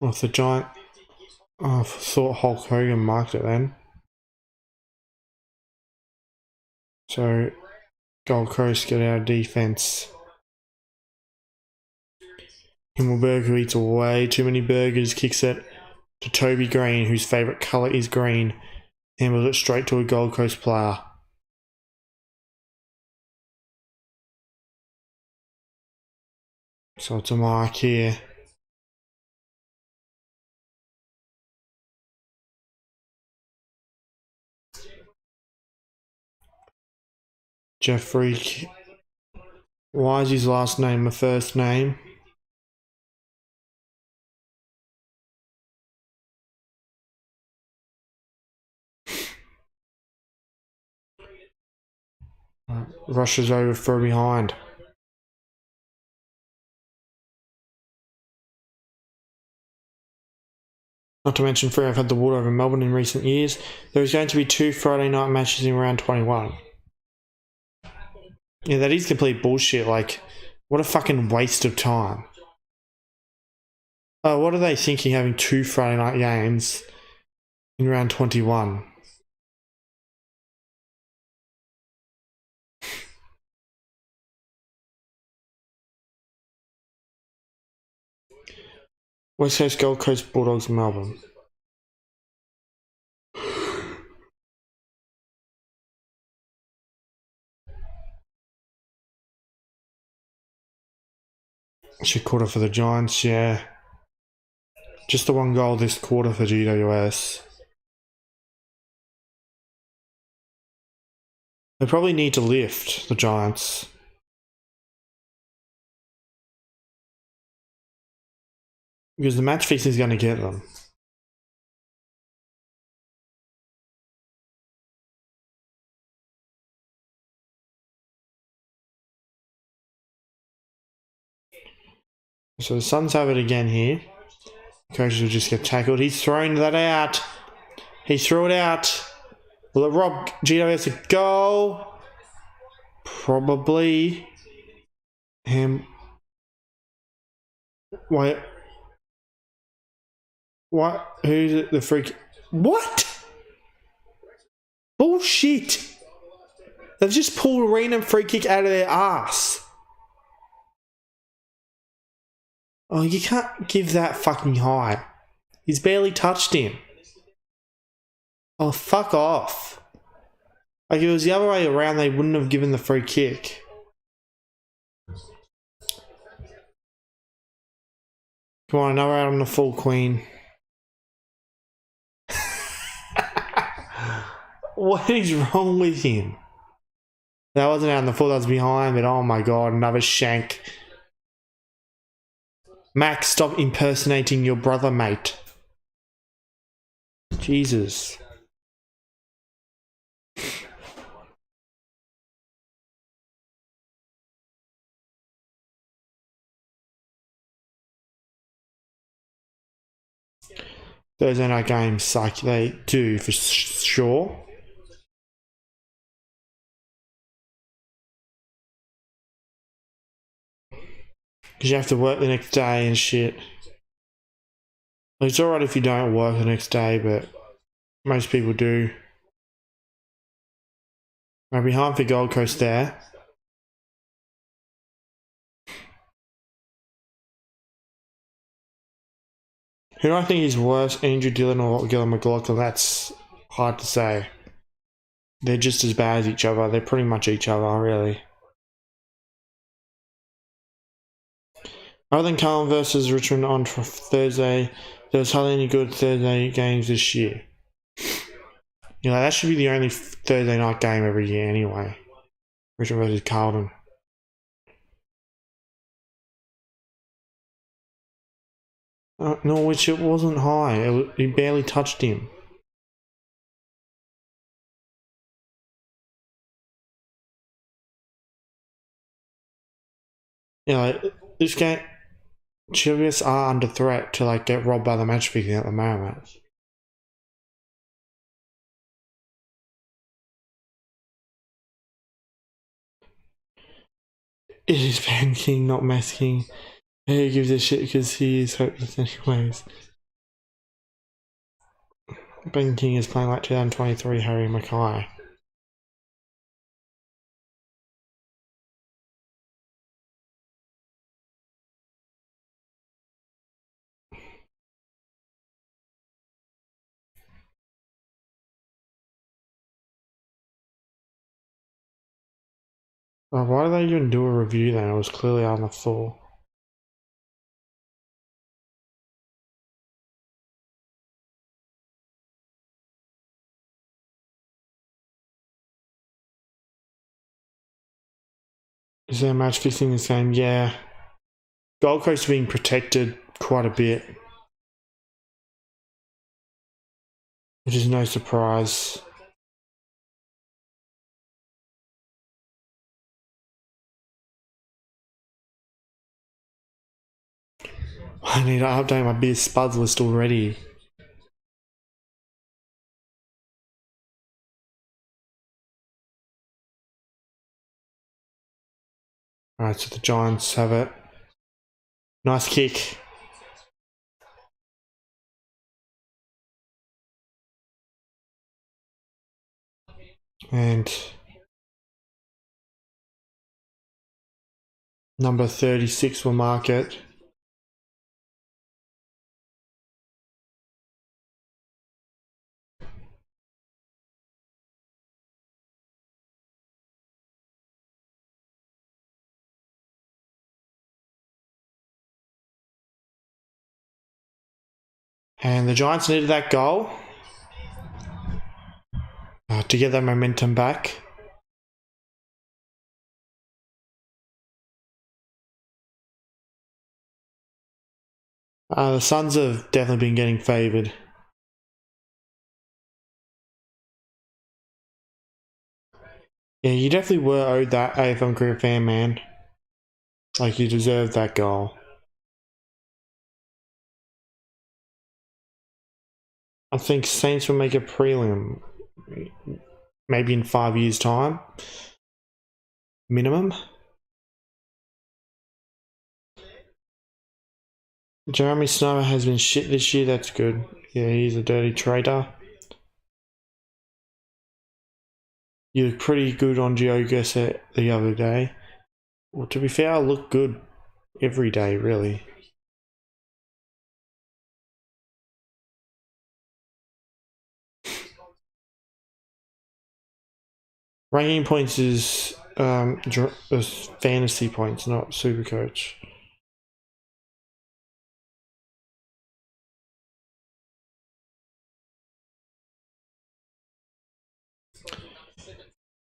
Off the Giant. Oh, I thought Hulk Hogan marked it then. So Gold Coast get out of defence. Himmelberg, who eats way too many burgers, kicks it to Toby Green, whose favourite colour is green. Handles it straight to a Gold Coast player. So it's a mark here. Jeffrey. Why is his last name a first name? Rushes over for behind. Not to mention Freo have had the water over Melbourne in recent years. There is going to be 2 Friday night matches in round 21. Yeah, that is complete bullshit. Like, what a fucking waste of time. Oh, what are they thinking having 2 Friday night games in round 21? West Coast, Gold Coast, Bulldogs, Melbourne. Should quarter for the Giants, yeah. Just the one goal this quarter for GWS. They probably need to lift, the Giants. Because the match fixing is going to get them. So the Suns have it again here. Coaches will just get tackled. He's thrown that out. He threw it out. Will it rob GWS a goal? Probably. Him. Wait. What? Who's it? The freak? What? Bullshit. They've just pulled a random free kick out of their ass. Oh, you can't give that fucking high. He's barely touched him. Oh, fuck off. Like, if it was the other way around, they wouldn't have given the free kick. Come on, another out on the full queen. What is wrong with him? That wasn't out on the full, that was behind, but oh my god, another shank. Max, stop impersonating your brother, mate. Jesus. Thursday night games suck. They do, for sure. Because you have to work the next day and shit. It's alright if you don't work the next day, but most people do. I'm behind for Gold Coast there. Who do I think is worse, Andrew Dillon or Gillon McLaughlin? That's hard to say. They're just as bad as each other. They're pretty much each other, really. Other than Carlton versus Richmond on Thursday, there was hardly any good Thursday games this year. You know, that should be the only Thursday night game every year anyway. Richmond versus Carlton. No, which it wasn't high. He barely touched him. You know, this game, GWS are under threat to like get robbed by the match fixing at the moment. It is panicking, not masking. Who gives a shit because he is hopeless anyways. Ben King is playing like 2023 Harry Mackay. Oh, why did they even do a review then? It was clearly on the floor. Is there match fixing the same? Yeah. Gold Coast being protected quite a bit. Which is no surprise. I need to update my beer spuds list already. Alright, so the Giants have it. Nice kick. And number 36 will mark it. And the Giants needed that goal to get that momentum back. The Suns have definitely been getting favoured. Yeah, you definitely were owed that AFL Career Fan, man. Like, you deserved that goal. I think Saints will make a prelim. Maybe in 5 years' time. Minimum. Jeremy Snow has been shit this year, that's good. Yeah, he's a dirty traitor. You look pretty good on GeoGuessr the other day. Well, to be fair, I look good every day, really. Ranking points is fantasy points, not Supercoach.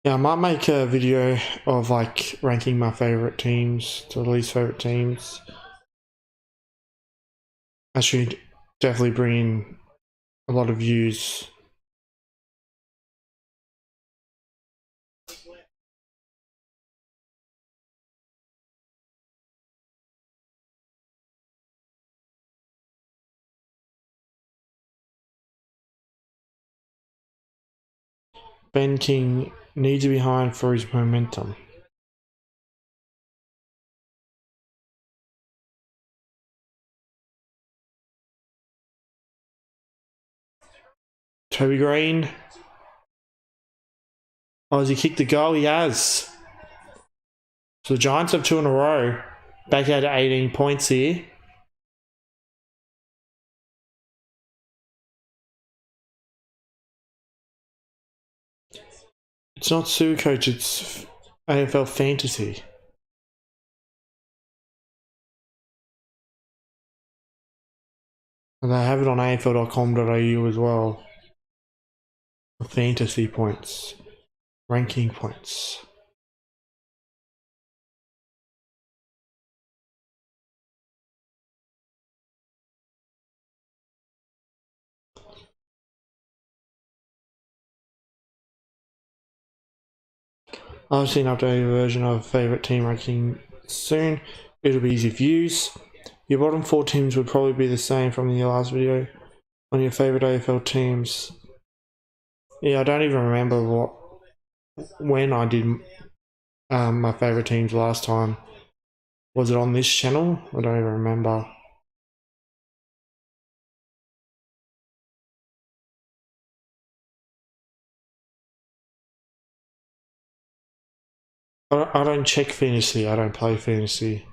Yeah, I might make a video of like ranking my favorite teams to the least favorite teams. I should definitely bring in a lot of views. Ben King needs to be behind for his momentum. Toby Green. Oh, has he kicked the goal? He has. So the Giants have 2 in a row. Back out to 18 points here. It's not Supercoach, it's AFL Fantasy. And they have it on afl.com.au as well. Fantasy points. Ranking points. I've seen an updated version of favourite team ranking soon. It'll be easy to use. Your bottom 4 teams would probably be the same from the last video. On your favourite AFL teams. Yeah, I don't even remember when I did my favourite teams last time. Was it on this channel? I don't even remember. I don't check fantasy. I don't play fantasy.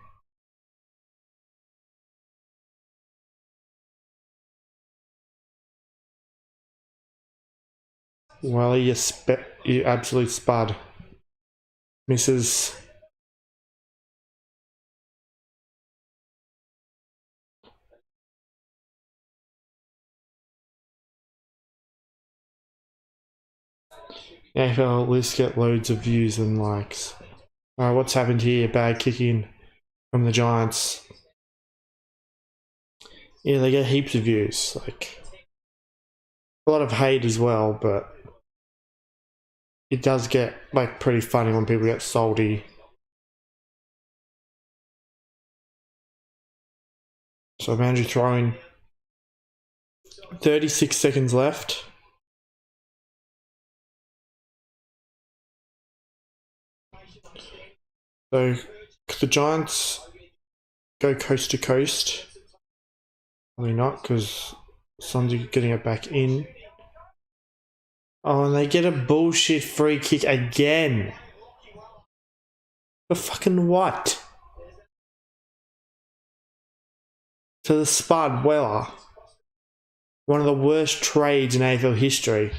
Well, you absolute spud. Misses. AFL lists get loads of views and likes. What's happened here? Bad kicking from the Giants. Yeah, they get heaps of views. Like a lot of hate as well, but it does get like pretty funny when people get salty. So Andrew throwing 36 seconds left. So the Giants go coast to coast. Probably not, because Suns are getting it back in. Oh, and they get a bullshit free kick again. For fucking what? To the Spud Weller. One of the worst trades in AFL history.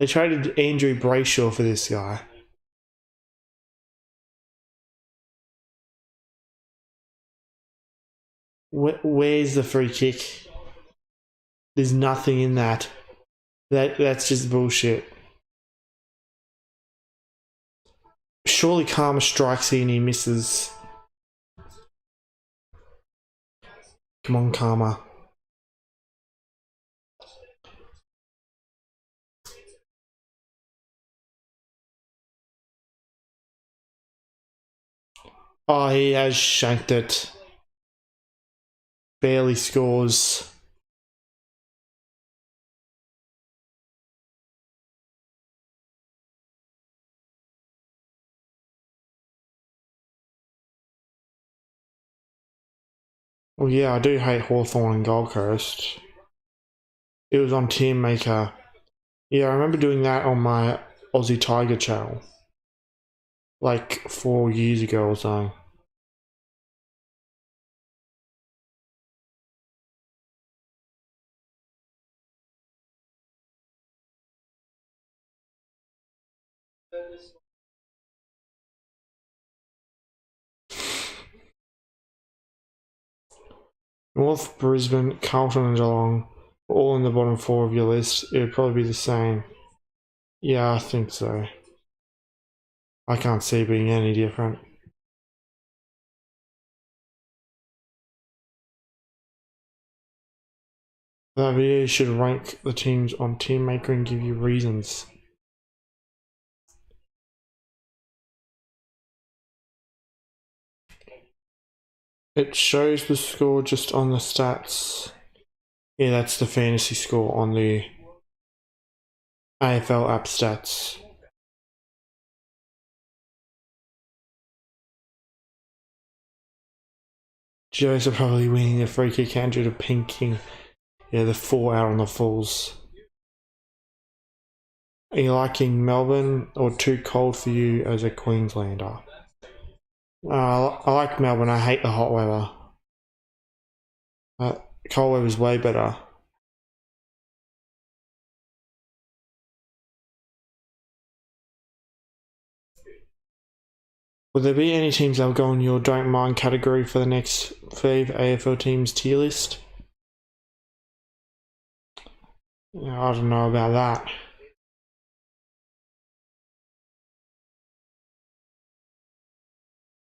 They traded Andrew Brayshaw for this guy. Where's the free kick? There's nothing in that. That's just bullshit. Surely Karma strikes in and he misses. Come on, Karma. Oh, he has shanked it. Barely scores. Well, yeah, I do hate Hawthorn and Gold Coast. It was on Team Maker. Yeah, I remember doing that on my Aussie Tiger channel. Like 4 years ago or so. North Brisbane, Carlton and Geelong, all in the bottom 4 of your list. It would probably be the same. Yeah, I think so. I can't see it being any different. That video should rank the teams on Team Maker and give you reasons. It shows the score just on the stats. Yeah, that's the fantasy score on the AFL app stats. GWS are probably winning the free kick count due to pinking. Yeah, the 4 out on the Fulls. Are you liking Melbourne or too cold for you as a Queenslander? I like Melbourne. I hate the hot weather. Cold weather is way better. Will there be any teams that will go in your don't mind category for the next 5 AFL teams tier list? Yeah, I don't know about that.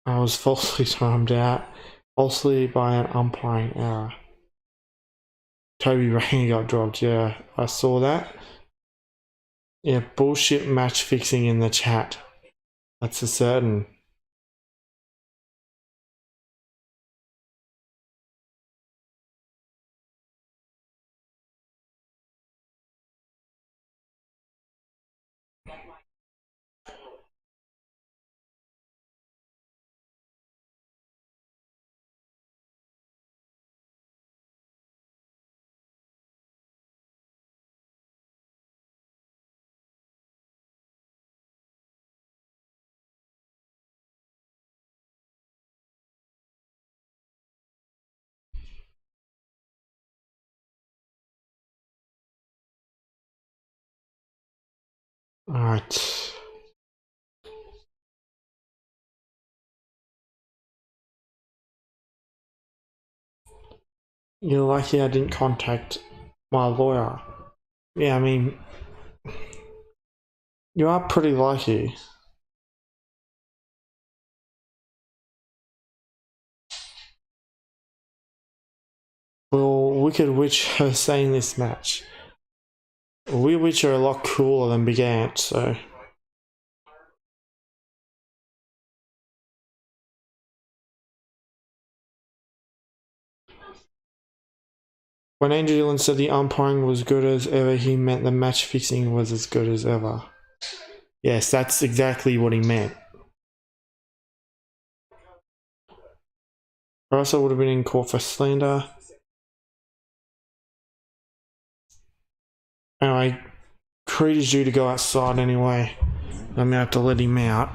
I was falsely timed out, falsely by an umpiring error. Toby Rainey got dropped, yeah, I saw that. Yeah, bullshit match fixing in the chat. That's for certain. Alright. You're lucky I didn't contact my lawyer. Yeah, I mean, you are pretty lucky. Well, Wicked Witch are saying this match. We Witch are a lot cooler than Big Ant, so. When Andrew Dillon said the umpiring was good as ever, he meant the match fixing was as good as ever. Yes, that's exactly what he meant. Russell would have been in court for slander. Anyway, Creed is due to go outside anyway. I'm gonna have to let him out.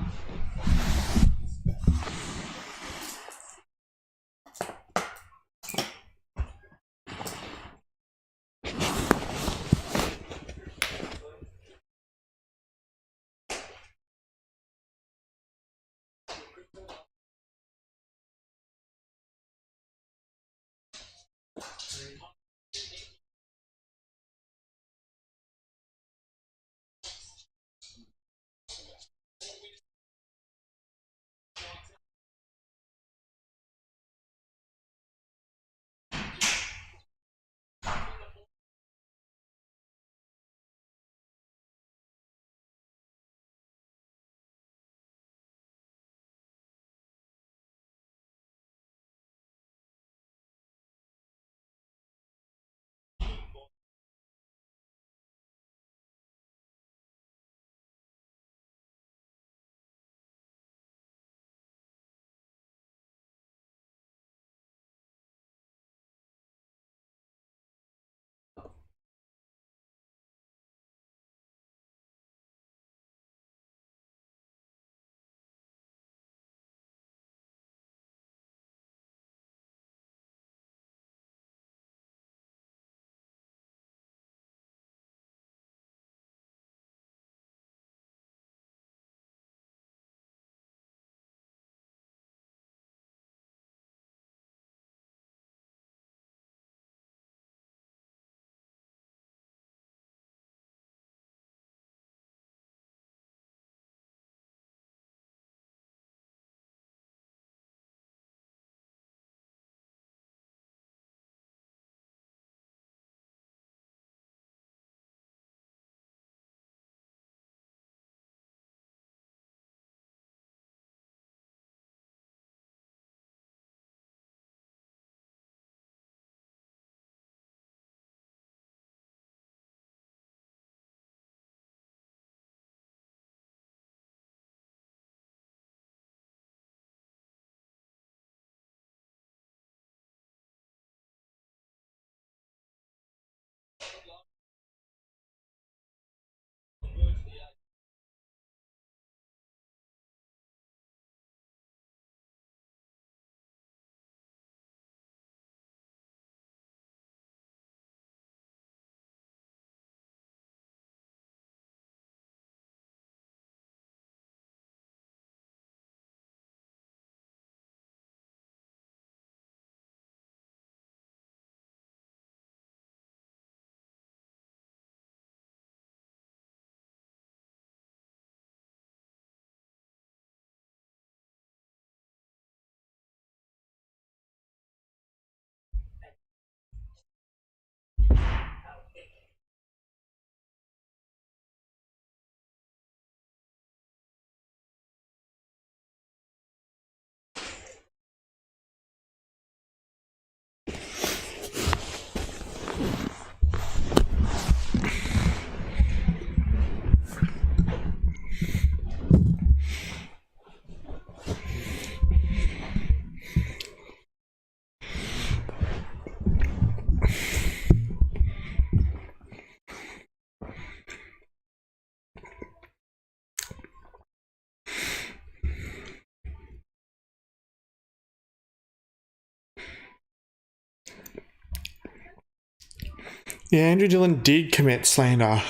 Yeah, Andrew Dillon did commit slander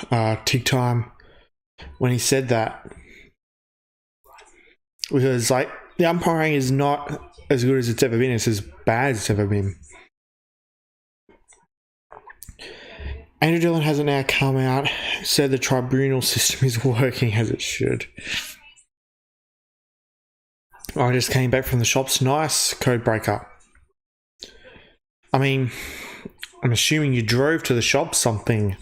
tig time when he said that. Because, like, the umpiring is not as good as it's ever been. It's as bad as it's ever been. Andrew Dillon hasn't now come out, said the tribunal system is working as it should. I just came back from the shops. Nice code breaker. I mean, I'm assuming you drove to the shop, something,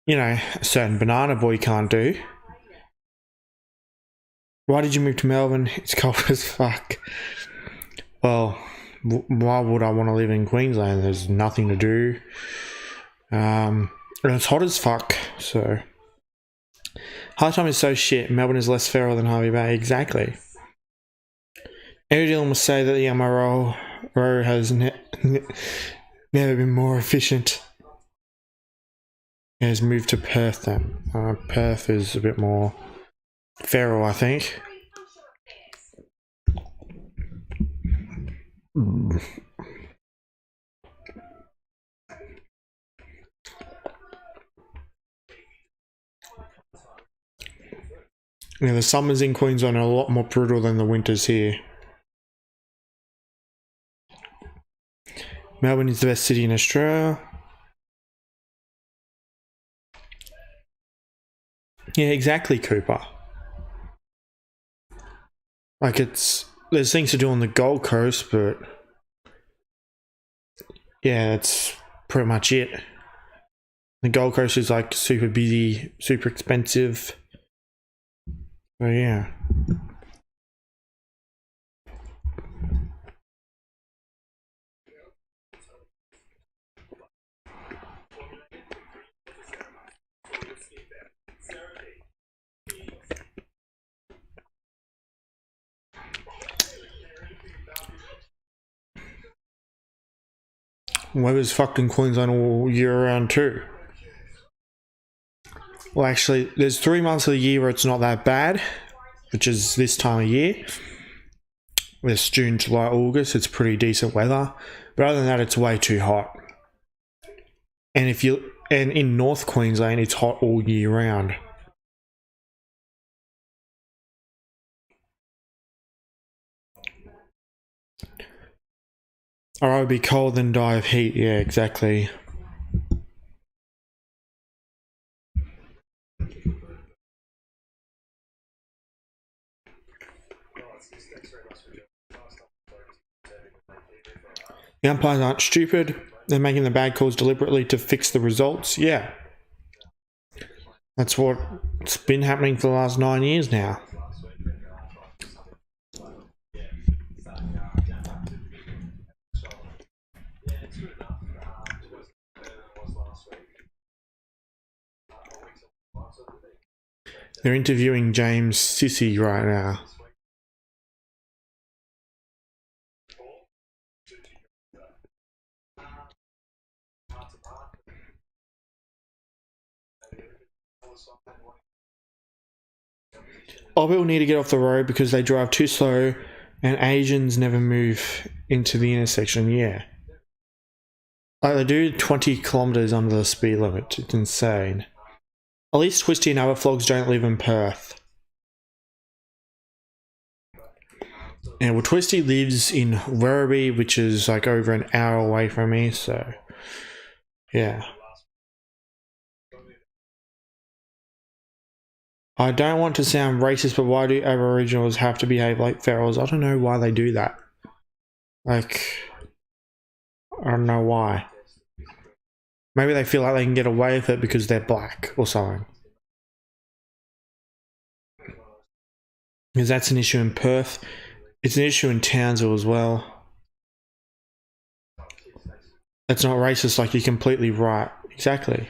you know, a certain banana boy can't do. Why did you move to Melbourne? It's cold as fuck. Well, why would I want to live in Queensland? There's nothing to do. And it's hot as fuck, so. High time is so shit. Melbourne is less feral than Harvey Bay. Exactly. Andrew Dillon will say that the MRO has never been more efficient. It has moved to Perth then. Perth is a bit more feral, I think. Yeah, the summers in Queensland are a lot more brutal than the winters here. Melbourne is the best city in Australia. Yeah, exactly, Cooper. Like, there's things to do on the Gold Coast, but yeah, that's pretty much it. The Gold Coast is like super busy, super expensive. So yeah. Weather's fucked in Queensland all year round too. Well, actually, there's 3 months of the year where it's not that bad, which is this time of year. It's June, July, August. It's pretty decent weather, but other than that, it's way too hot. And in North Queensland, it's hot all year round. Or I would be cold than die of heat. Yeah, exactly. The umpires aren't stupid. They're making the bad calls deliberately to fix the results. Yeah. That's what's been happening for the last 9 years now. They're interviewing James Sissy right now. All people need to get off the road because they drive too slow and Asians never move into the intersection. Yeah. Like, they do 20 kilometres under the speed limit. It's insane. At least Twisty and other vlogs don't live in Perth. Yeah, well, Twisty lives in Werribee, which is like over an hour away from me, so yeah. I don't want to sound racist, but why do Aboriginals have to behave like ferals? I don't know why they do that. Like, I don't know why. Maybe they feel like they can get away with it because they're black or something. Because that's an issue in Perth. It's an issue in Townsville as well. That's not racist, like, you're completely right. Exactly.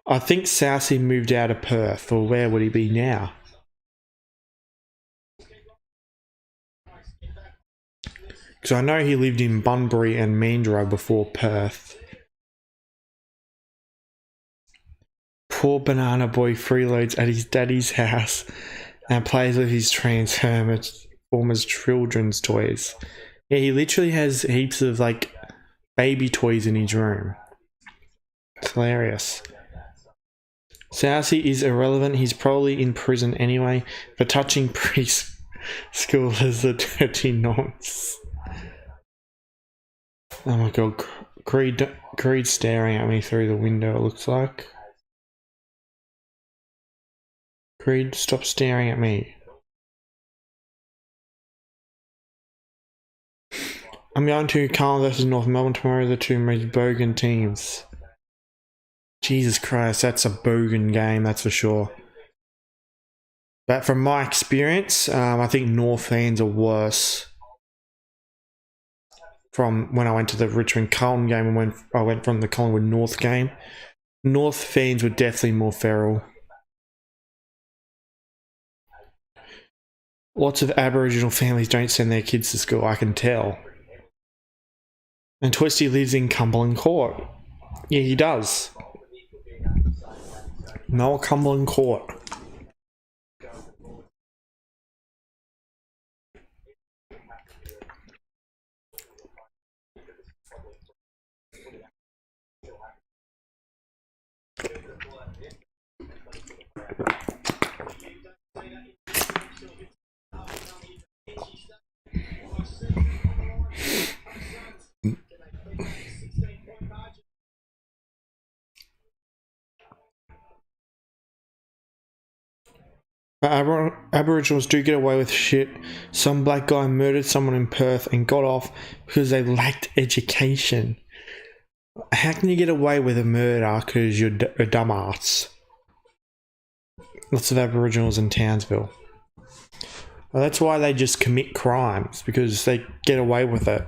I think Southey moved out of Perth, or where would he be now? Because I know he lived in Bunbury and Mandurah before Perth. Poor banana boy freeloads at his daddy's house and plays with his Transformers children's toys. Yeah, he literally has heaps of like baby toys in his room. hilarious. Sousey is irrelevant. He's probably in prison anyway for touching preschoolers the dirty nonce. Oh my god, Creed staring at me through the window, it looks like. Creed, stop staring at me. I'm going to Carlton versus North Melbourne tomorrow, the two most bogan teams. Jesus Christ, that's a bogan game, that's for sure. But from my experience, I think North fans are worse. From when I went to the Richmond Carlton game and when I went from the Collingwood North game, North fans were definitely more feral. Lots of Aboriginal families don't send their kids to school, I can tell. And Twisty lives in Cumberland Court. Yeah, he does. Noah Cumberland Court. Aboriginals do get away with shit. Some black guy murdered someone in Perth and got off because they lacked education. How can you get away with a murder because you're a dumbass? Lots of Aboriginals in Townsville. Well, that's why they just commit crimes, because they get away with it.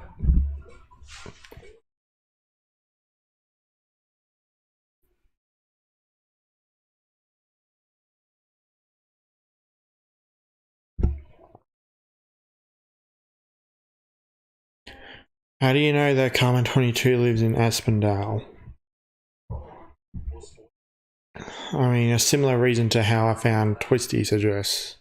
How do you know that Carmen 22 lives in Aspendale? I mean, a similar reason to how I found Twisty's address.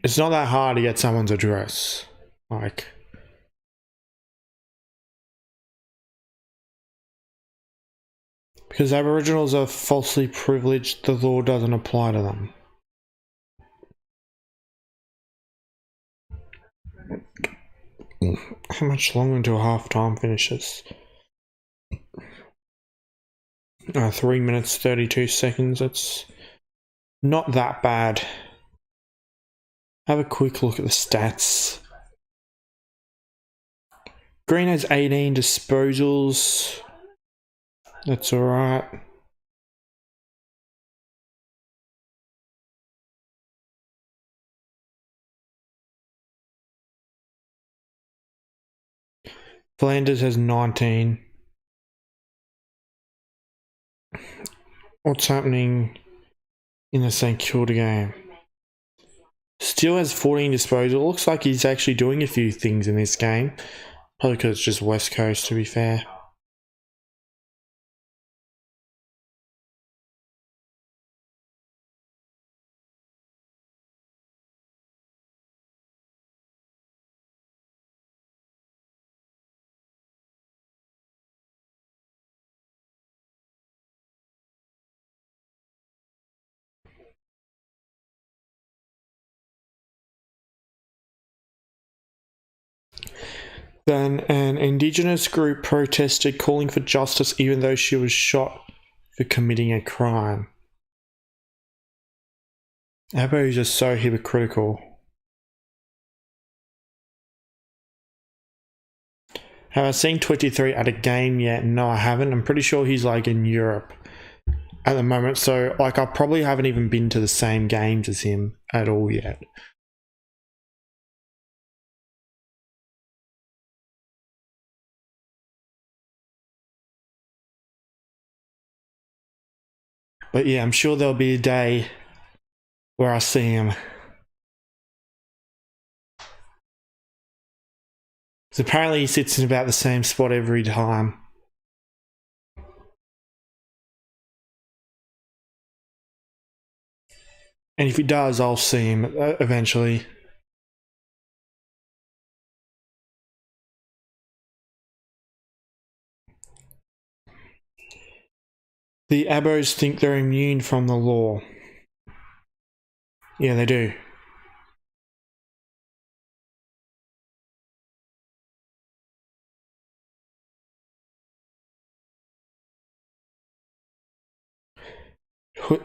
It's not that hard to get someone's address. Like, because Aboriginals are falsely privileged, the law doesn't apply to them. How much longer until half-time finishes? 3 minutes 32 seconds. It's not that bad. Have a quick look at the stats. Green has 18 disposals. That's alright. Flanders has 19. What's happening in the St Kilda game? Still has 14 disposals. Looks like he's actually doing a few things in this game. Probably because it's just West Coast, to be fair. Then an Indigenous group protested calling for justice even though she was shot for committing a crime. Abos are so hypocritical. Have I seen 23 at a game yet? No, I haven't. I'm pretty sure he's like in Europe at the moment. So like I probably haven't even been to the same games as him at all yet. But yeah, I'm sure there'll be a day where I see him. So apparently he sits in about the same spot every time. And if he does, I'll see him eventually. The Abos think they're immune from the law. Yeah, they do.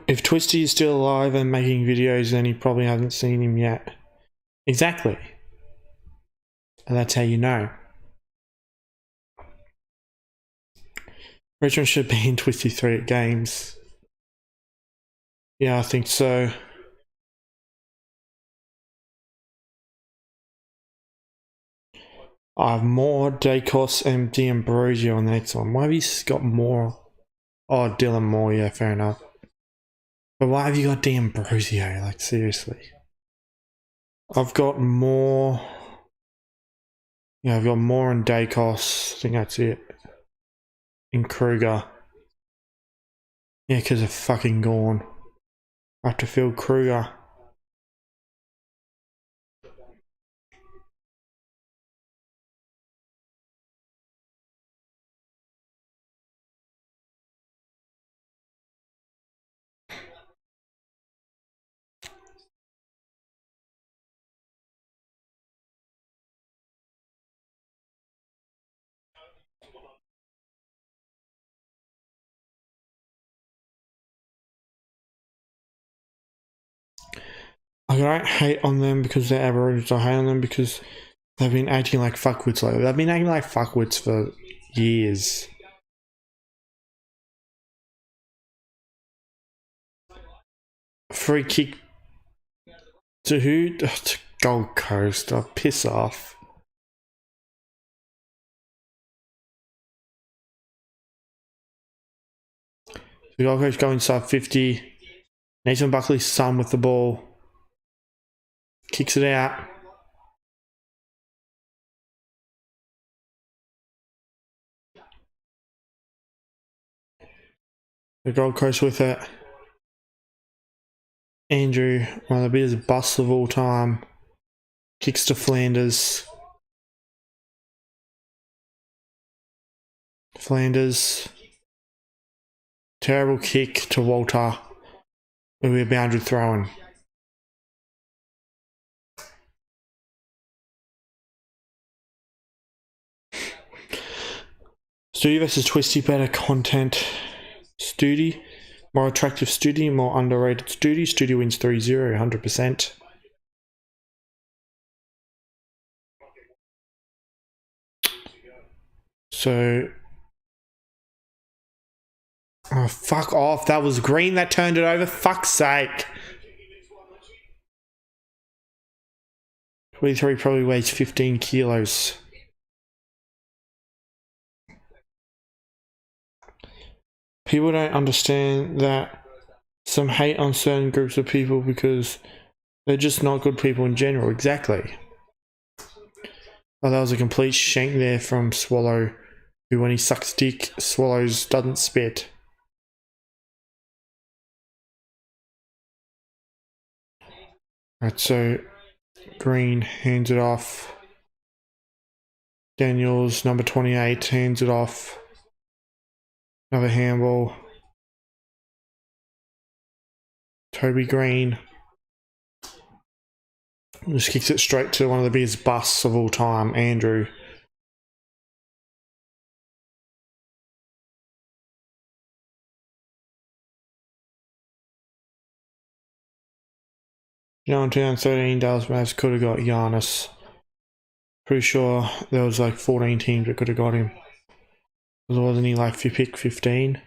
If Twisty is still alive and making videos, then he probably hasn't seen him yet. Exactly. And that's how you know. Richmond should be in Twisty 3 at games. Yeah, I think so. I have more Dacos and D'Ambrosio on the next one. Why have you got more? Oh, Dylan Moore, yeah, fair enough. But why have you got D'Ambrosio? Like, seriously. I've got more. Yeah, I've got more and Dacos. I think that's it. In Kruger. Yeah, because they're fucking gone. I have to fill Kruger. I don't hate on them because they're Aboriginals. I hate on them because they've been acting like fuckwits lately. They've been acting like fuckwits for years. Free kick to who? To Gold Coast. Oh, piss off. The Gold Coast go inside 50. Nathan Buckley's son with the ball. Kicks it out. The Gold Coast with it. Andrew, one of the biggest busts of all time. Kicks to Flanders. Flanders. Terrible kick to Walter. It'll be a boundary throw-in. Stoody versus Twisty, better content. Stoody. More attractive Stoody, more underrated Stoody. Stoody wins 3-0, 100%. So... Oh, fuck off. That was green that turned it over. Fuck's sake. 23 probably weighs 15 kilos. People don't understand that some hate on certain groups of people because they're just not good people in general. Exactly. Oh, that was a complete shank there from Swallow, who when he sucks dick, swallows, doesn't spit. Right, so Green hands it off. Daniels, number 28, hands it off. Another handball. Toby Green just kicks it straight to one of the biggest busts of all time, Andrew. You know, in 2013, Dallas Mavs could have got Giannis. Pretty sure there was like 14 teams that could have got him. Wasn't he like pick 15?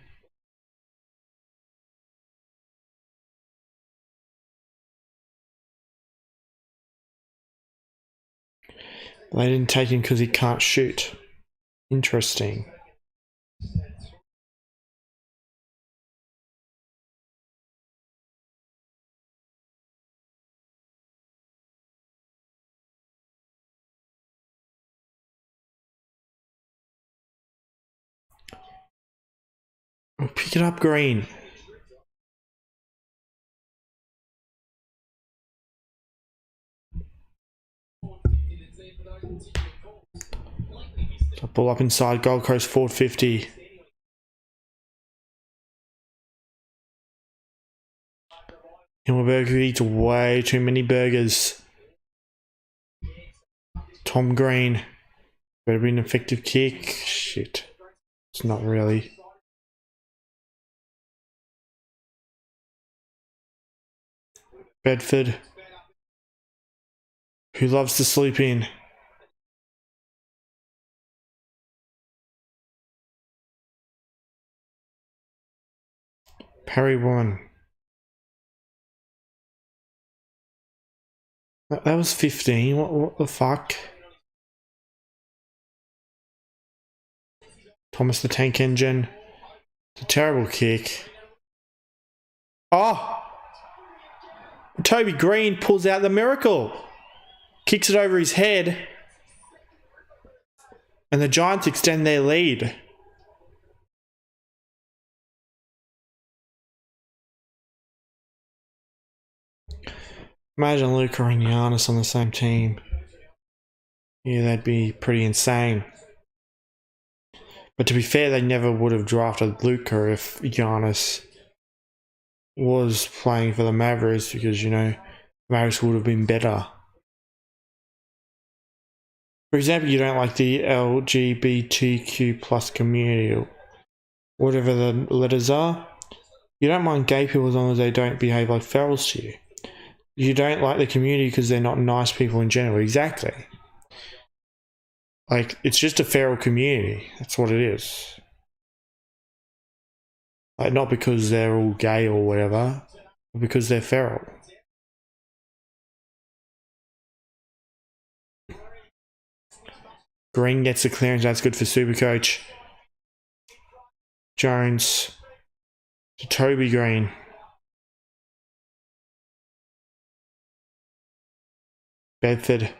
They didn't take him because he can't shoot. Interesting. Oh, pick it up, Green. So ball up inside, Gold Coast 450. Himmelberg eats way too many burgers. Tom Green. Better be an effective kick. Shit. It's not really. Bedford. Who loves to sleep in. Perry won. That was 15. What the fuck? Thomas the Tank Engine. It's a terrible kick. Oh! Toby Green pulls out the miracle. Kicks it over his head. And the Giants extend their lead. Imagine Luca and Giannis on the same team. Yeah, that'd be pretty insane. But to be fair, they never would have drafted Luca if Giannis was playing for the Mavericks because, you know, Mavericks would have been better. For example, you don't like the LGBTQ plus community, or whatever the letters are. You don't mind gay people as long as they don't behave like ferals to you. You don't like the community because they're not nice people in general. Exactly. Like, it's just a feral community. That's what it is. Like, not because they're all gay or whatever, but because they're feral. Green gets the clearance. That's good for Supercoach. Jones to Toby Green. Bedford,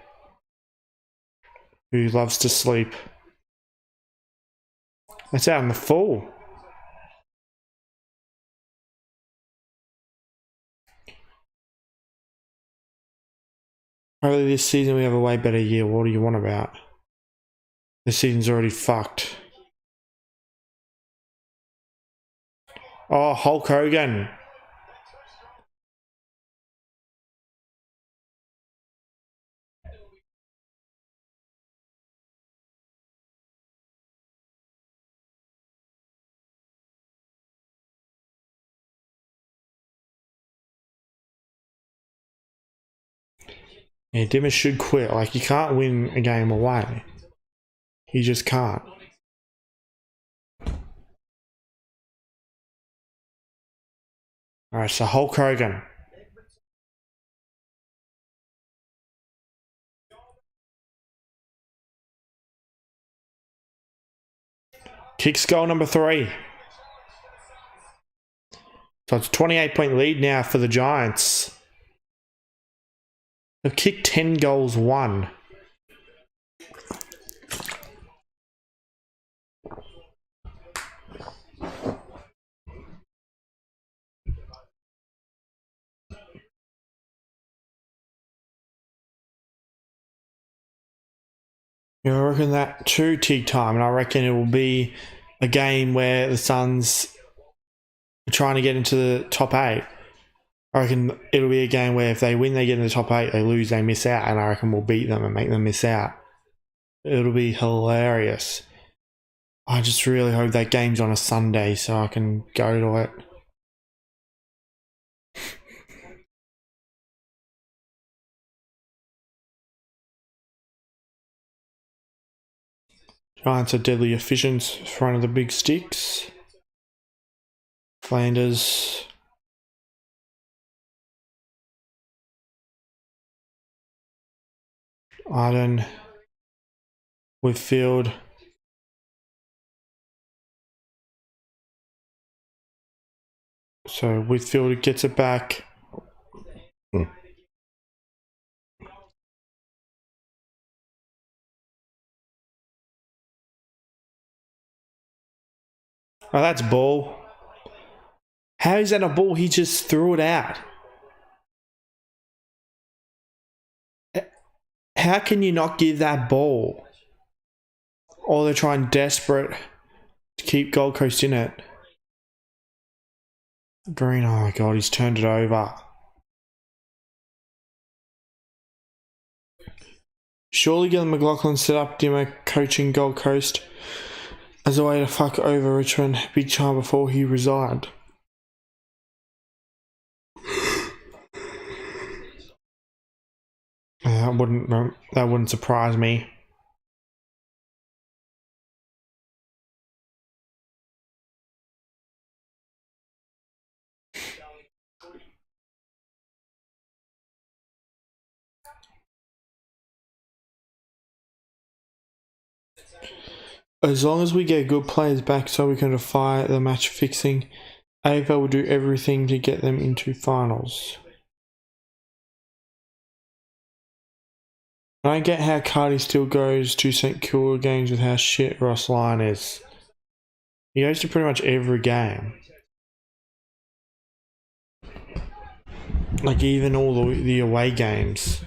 who loves to sleep. That's out in the fall. Early this season, we have a way better year. What do you want about? This season's already fucked. Oh, Hulk Hogan. Yeah, Dimmers should quit. Like, you can't win a game away. You just can't. Alright, so Hulk Hogan. Kicks goal number 3. So it's a 28-point lead now for the Giants. They've kicked 10 goals, 1. Yeah, I reckon that too, tea time, and I reckon it will be a game where the Suns are trying to get into the top 8. I reckon it'll be a game where if they win, they get in the top 8, they lose, they miss out, and I reckon we'll beat them and make them miss out. It'll be hilarious. I just really hope that game's on a Sunday so I can go to it. Giants are deadly efficient in front of the big sticks. Flanders. Arden. Whitfield. So Whitfield gets it back. Oh, that's ball. How is that a ball? He just threw it out. How can you not give that ball? Or they're trying desperate to keep Gold Coast in it. Green, oh my god, he's turned it over. Surely Glenn McLaughlin set up Dimo coaching Gold Coast as a way to fuck over Richmond big time before he resigned. That wouldn't surprise me. As long as we get good players back so we can defy the match fixing, AFL will do everything to get them into finals. I don't get how Cardi still goes to St Kilda games with how shit Ross Lyon is. He goes to pretty much every game. Like even all the away games.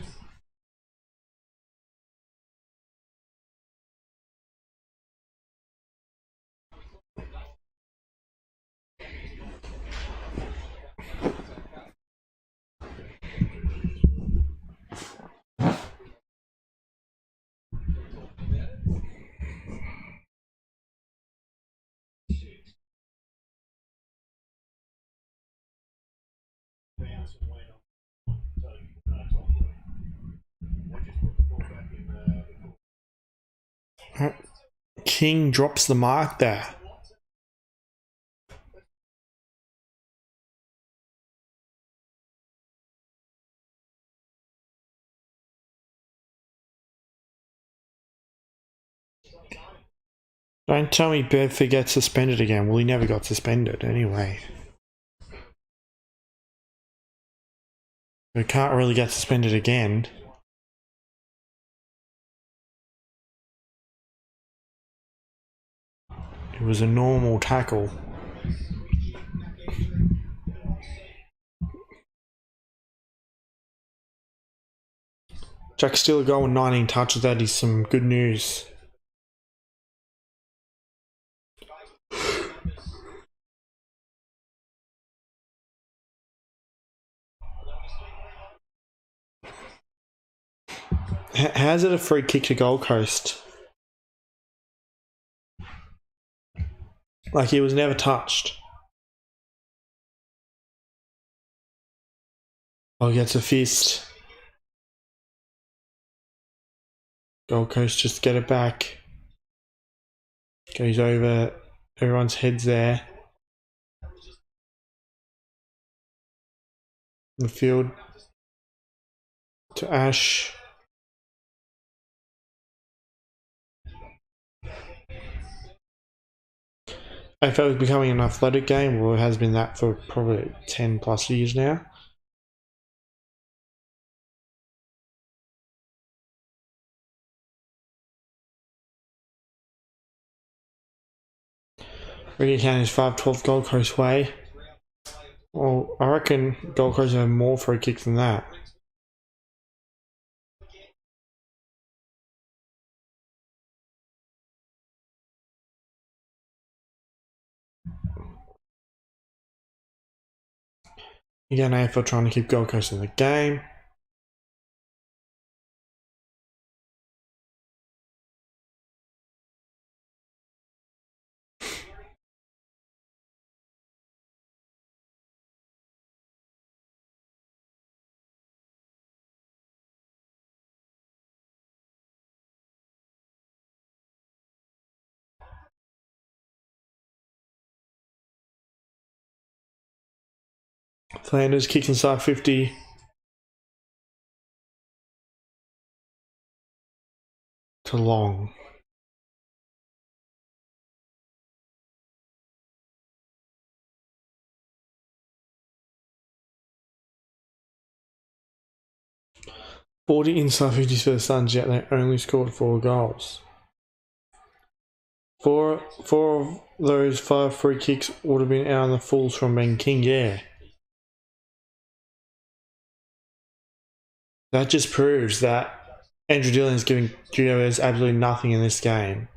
King drops the mark there. Don't tell me Bedford gets suspended again. Well, he never got suspended anyway. We can't really get suspended again. It was a normal tackle. Jack Steele going 19 touches. That is some good news. How's it a free kick to Gold Coast? Like he was never touched. Oh, gets a fist. Gold Coast just get it back. Goes over everyone's heads there. The field to Ash. AFL is becoming an athletic game. Well, it has been that for probably 10 plus years now. Regan County's 5-12 Gold Coast way. Well, I reckon Gold Coast have more free kicks than that. Again, AFL trying to keep Gold Coast in the game. Flanders kicks inside 50. To Long. "40 inside 50s for the Suns, yet they only scored 4 goals. Four of those 5 free kicks would have been out on the Fools from Ben King, yeah. That just proves that Andrew Dillon is giving GWS absolutely nothing in this game.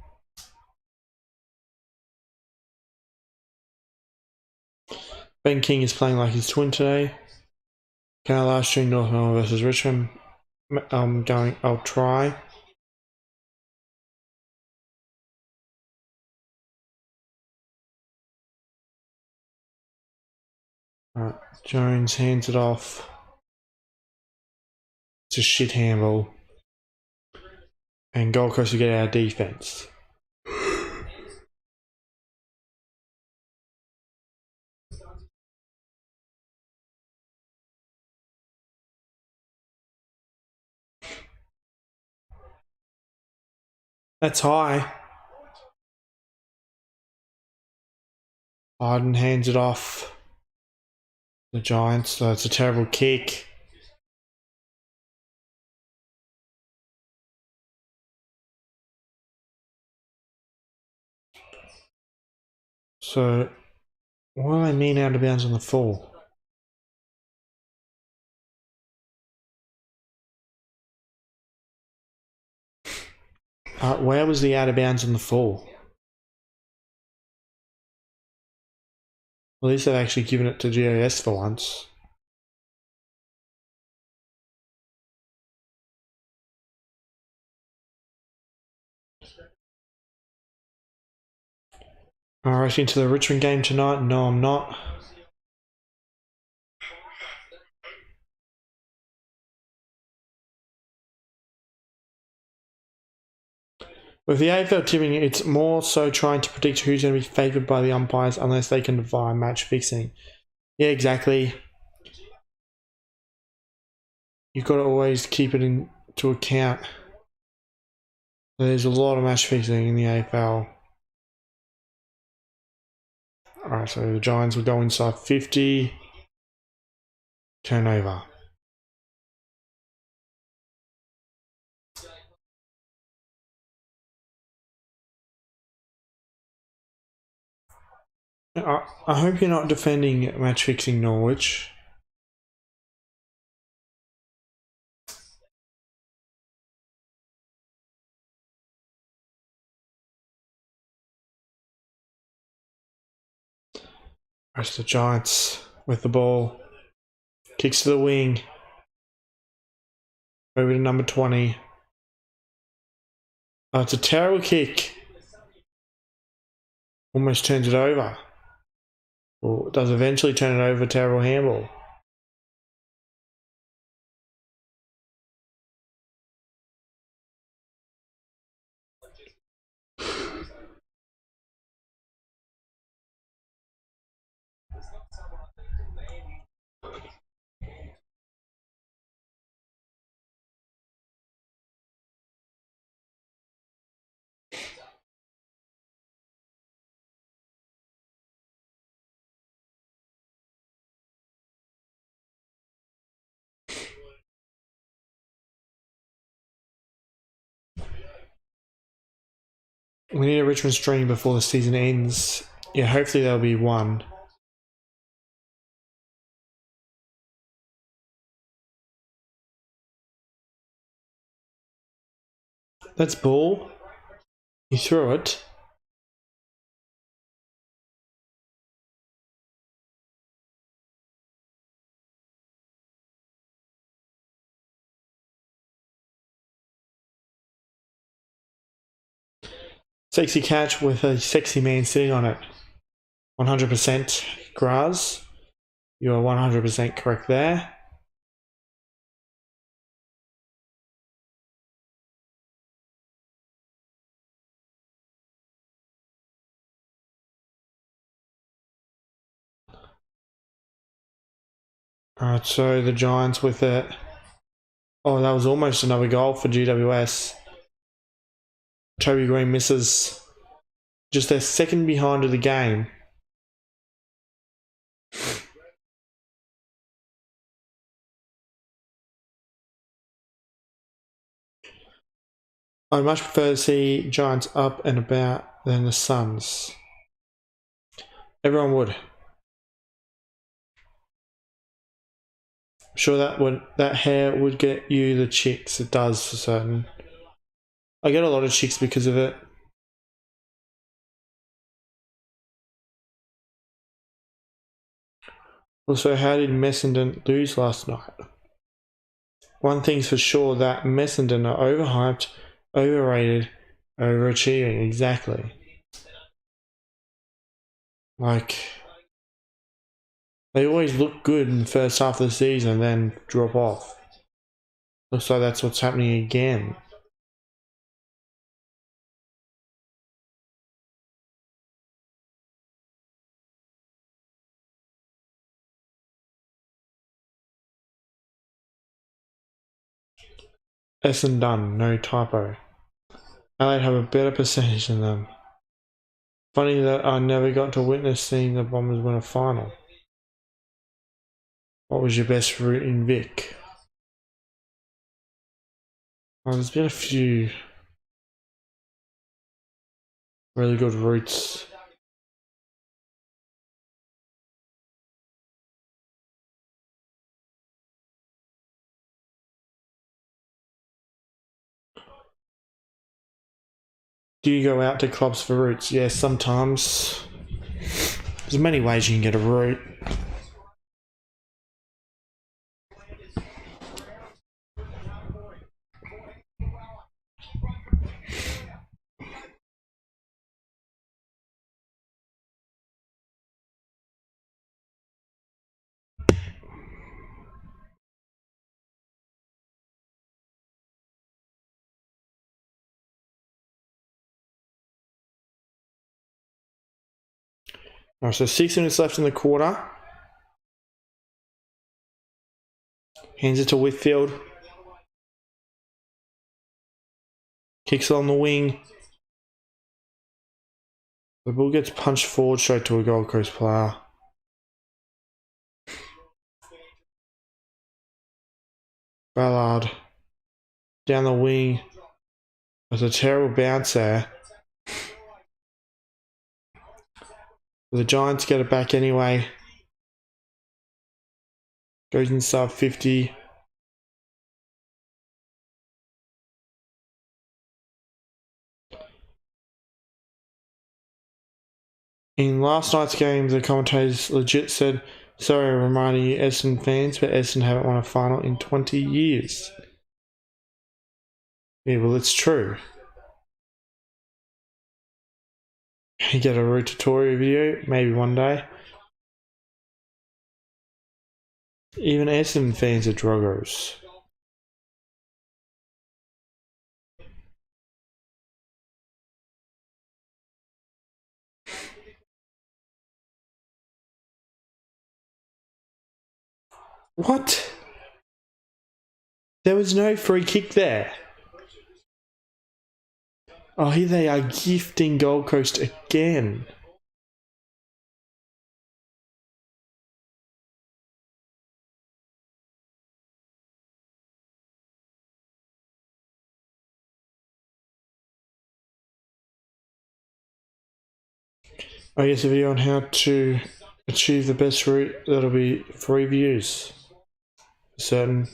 Ben King is playing like his twin today. Can I live stream North Melbourne versus Richmond? I'll try. Alright, Jones hands it off. It's a shit handball. And Gold Coast will get our defence. That's high. Biden hands it off. The Giants, so it's a terrible kick. So, what do they mean out of bounds on the full? Where was the out of bounds on the full? At least they've actually given it to GWS for once. Alright, into the Richmond game tonight? No, I'm not. With the AFL tipping, it's more so trying to predict who's going to be favoured by the umpires unless they can define match fixing. Yeah, exactly. You've got to always keep it into account. There's a lot of match fixing in the AFL. Alright, so the Giants will go inside 50. Turnover. I hope you're not defending match fixing Norwich. Rest the Giants with the ball. Kicks to the wing. Over to number 20. Oh, it's a terrible kick. Almost turns it over. Well, it does eventually turn it over. Terrible handball. We need a Richmond stream before the season ends. Yeah, hopefully there'll be one. That's ball. He threw it. Sexy catch with a sexy man sitting on it. 100% Graz. You are 100% correct there. Alright, so the Giants with it. Oh, that was almost another goal for GWS. Toby Green misses. Just their second behind of the game. I'd much prefer to see Giants up and about than the Suns. Everyone would. I'm sure that hair would get you the chicks. It does for certain. I get a lot of chicks because of it. Also, how did Messendon lose last night? One thing's for sure, that Messendon are overhyped, overrated, overachieving. Exactly. Like, They always look good in the first half of the season and then drop off. Looks like that's what's happening again. Essendon done, no typo. Adelaide have a better percentage than them. Funny that I never got to witness seeing the Bombers win a final. What was your best route in Vic? Oh, there's been a few really good routes. Do you go out to clubs for routes? Yes, sometimes. There's many ways you can get a route. Alright, so 6 minutes left in the quarter. Hands it to Whitfield. Kicks it on the wing. The ball gets punched forward straight to a Gold Coast player. Ballard. Down the wing. There's a terrible bounce there. The Giants get it back anyway. Goes inside 50. In last night's game, the commentators legit said, sorry, reminding you Essendon fans, but Essendon haven't won a final in 20 years. Yeah, well, it's true. You get a route tutorial video, maybe one day. Even Essendon fans are droggos. What? There was no free kick there. Oh, here they are gifting Gold Coast again. I guess a video on how to achieve the best route. That'll be 3 views. Certain.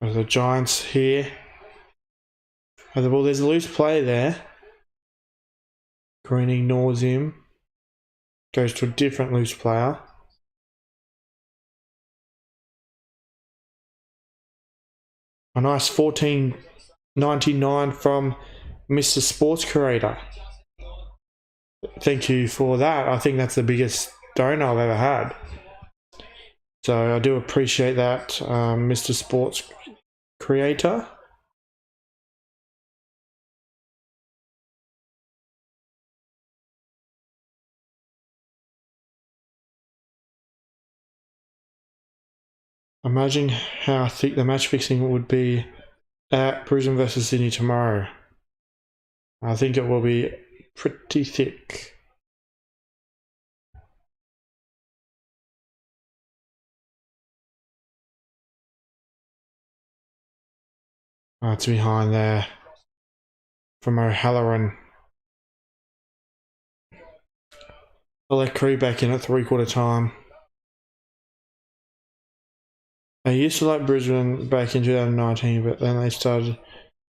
The Giants here. Well, there's a loose play there. Green ignores him. Goes to a different loose player. A nice 14.99 from Mr. Sports Creator. Thank you for that. I think that's the biggest donor I've ever had. So I do appreciate that, Mr. Sports Creator. Imagine how thick the match fixing would be at Brisbane versus Sydney tomorrow. I think it will be pretty thick. Oh, it's behind there from O'Halloran. I'll let Cree back in at 3/4 time. I used to like Brisbane back in 2019, but then they started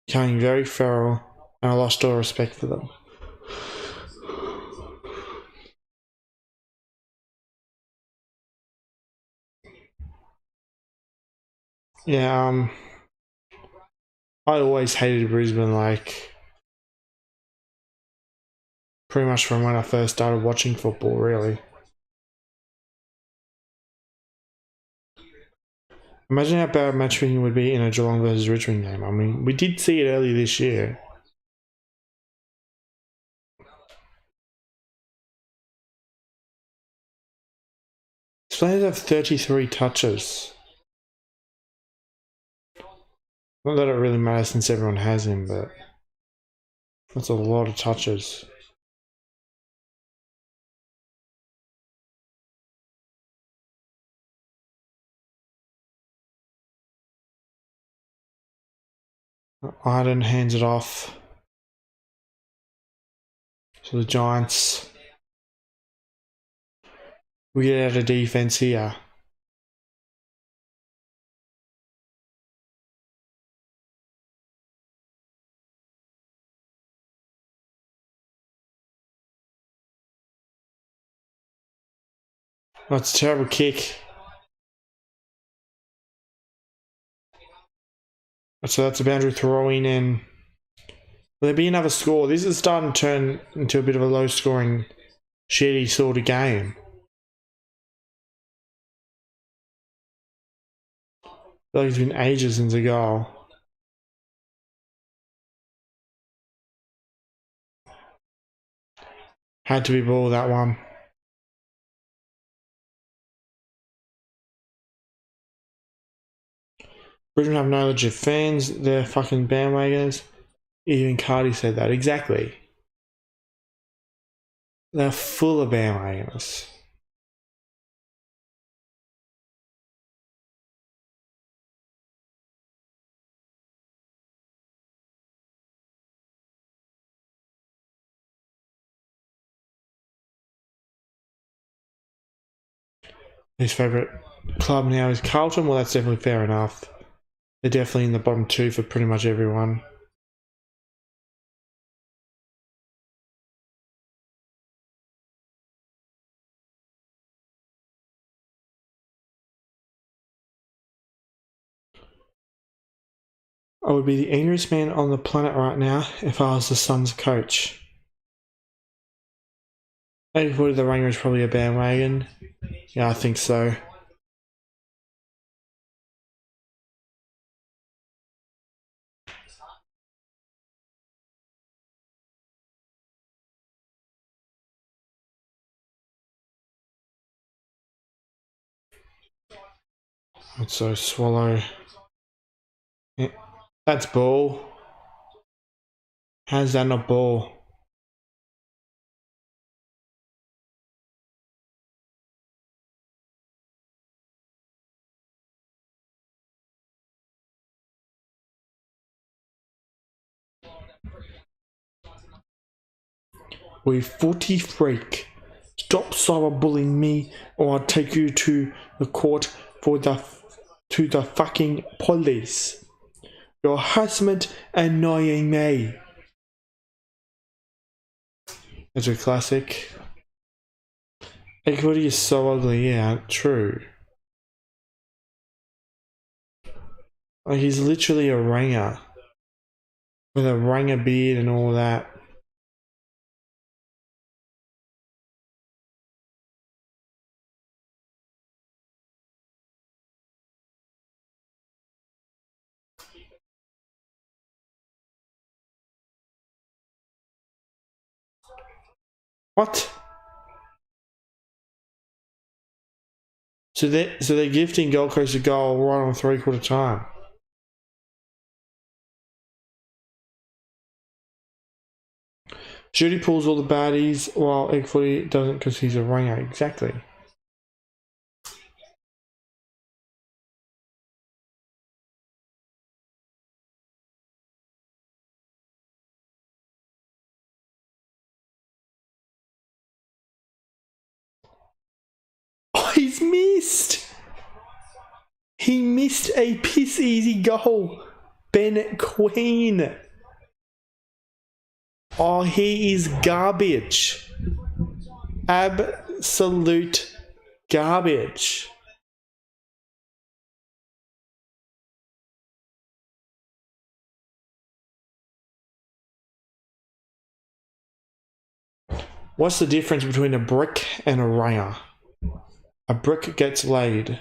becoming very feral, and I lost all respect for them. Yeah, I always hated Brisbane, like, pretty much from when I first started watching football, really. Imagine how bad matchmaking would be in a Geelong versus Richmond game. I mean, we did see it earlier this year. These players have 33 touches. Not that it really matters since everyone has him, but that's a lot of touches. Arden hands it off to the Giants. We get out of defense here. That's a terrible kick. So that's a boundary throwing in. Will there be another score? This is starting to turn into a bit of a low scoring, shitty sort of game. I feel like it's been ages since a goal. Had to be ball, that one. Brisbane have no legit fans. They're fucking bandwagons. Even Cardi said that. Exactly. They're full of bandwagons. His favourite club now is Carlton. Well, that's definitely fair enough. They're definitely in the bottom two for pretty much everyone. I would be the angriest man on the planet right now if I was the Suns coach. Everybody, the Ranger is probably a bandwagon. Yeah, I think so. So Swallow. Yeah, that's ball. How's that not ball? We footy freak. Stop cyberbullying me, or I'll take you to the court for the fucking police. Your harassment annoying me. It's a classic. Everybody is so ugly, yeah, true. Like, he's literally a ranger. With a ranger beard and all that. What? So they're gifting Gold Coast a goal right on 3/4 time. Stoody pulls all the baddies while Egg Footy doesn't because he's a ringer. Exactly. Oh, he's missed! He missed a piss easy goal. Ben Queen. Oh, he is garbage. Absolute garbage. What's the difference between a brick and a rayer? A brick gets laid.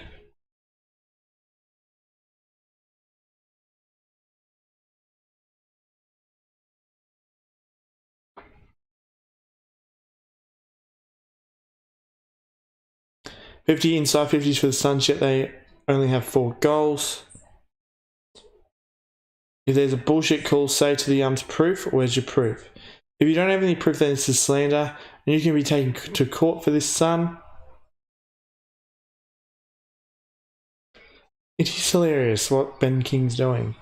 $50 inside 50s for the Suns, yet they only have 4 goals. If there's a bullshit call, say to the proof. Where's your proof? If you don't have any proof, then it's a slander, and you can be taken to court for this, son. It is hilarious what Ben King's doing.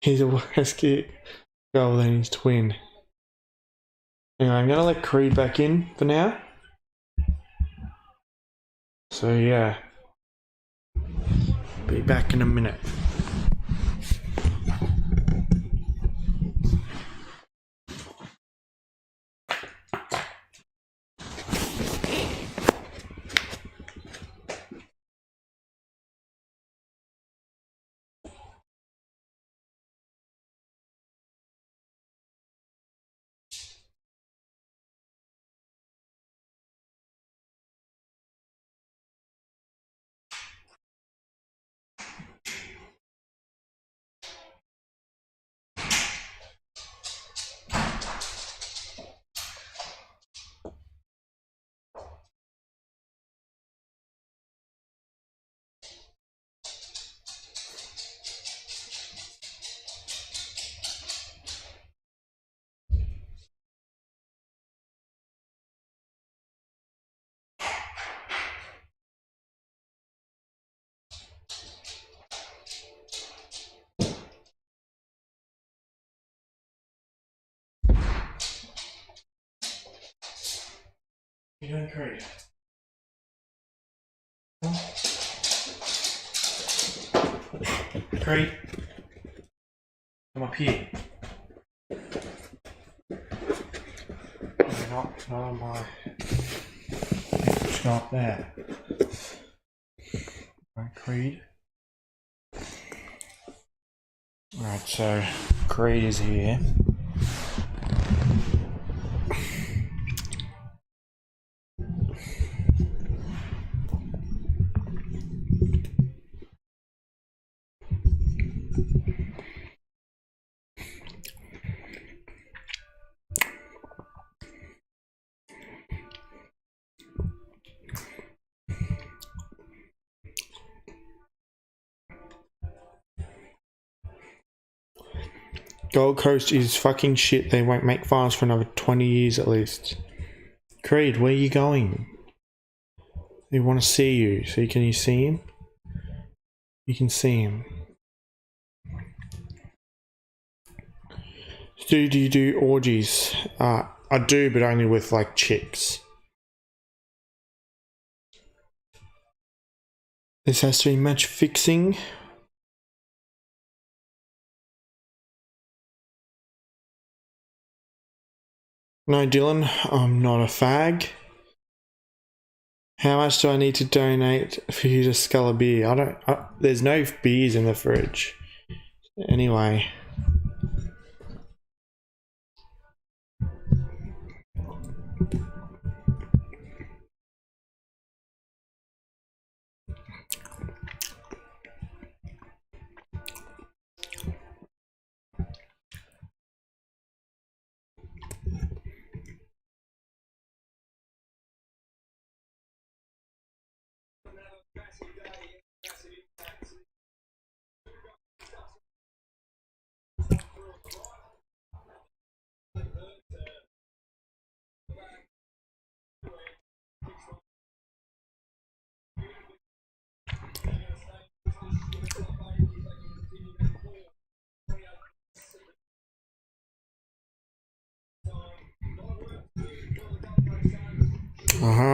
He's a worse kick goal than his twin. Anyway, I'm gonna let Creed back in for now. So yeah, be back in a minute. You're doing great. Creed, come up here. Not on my. It's not there. Alright, Creed. Alright, so Creed is here. Gold Coast is fucking shit. They won't make finals for another 20 years at least. Creed, where are you going? They want to see you. So can you see him? You can see him. Do you do orgies? I do, but only with like chicks. This has to be match fixing. No, Dylan, I'm not a fag. How much do I need to donate for you to scull a beer? There's no beers in the fridge. Anyway.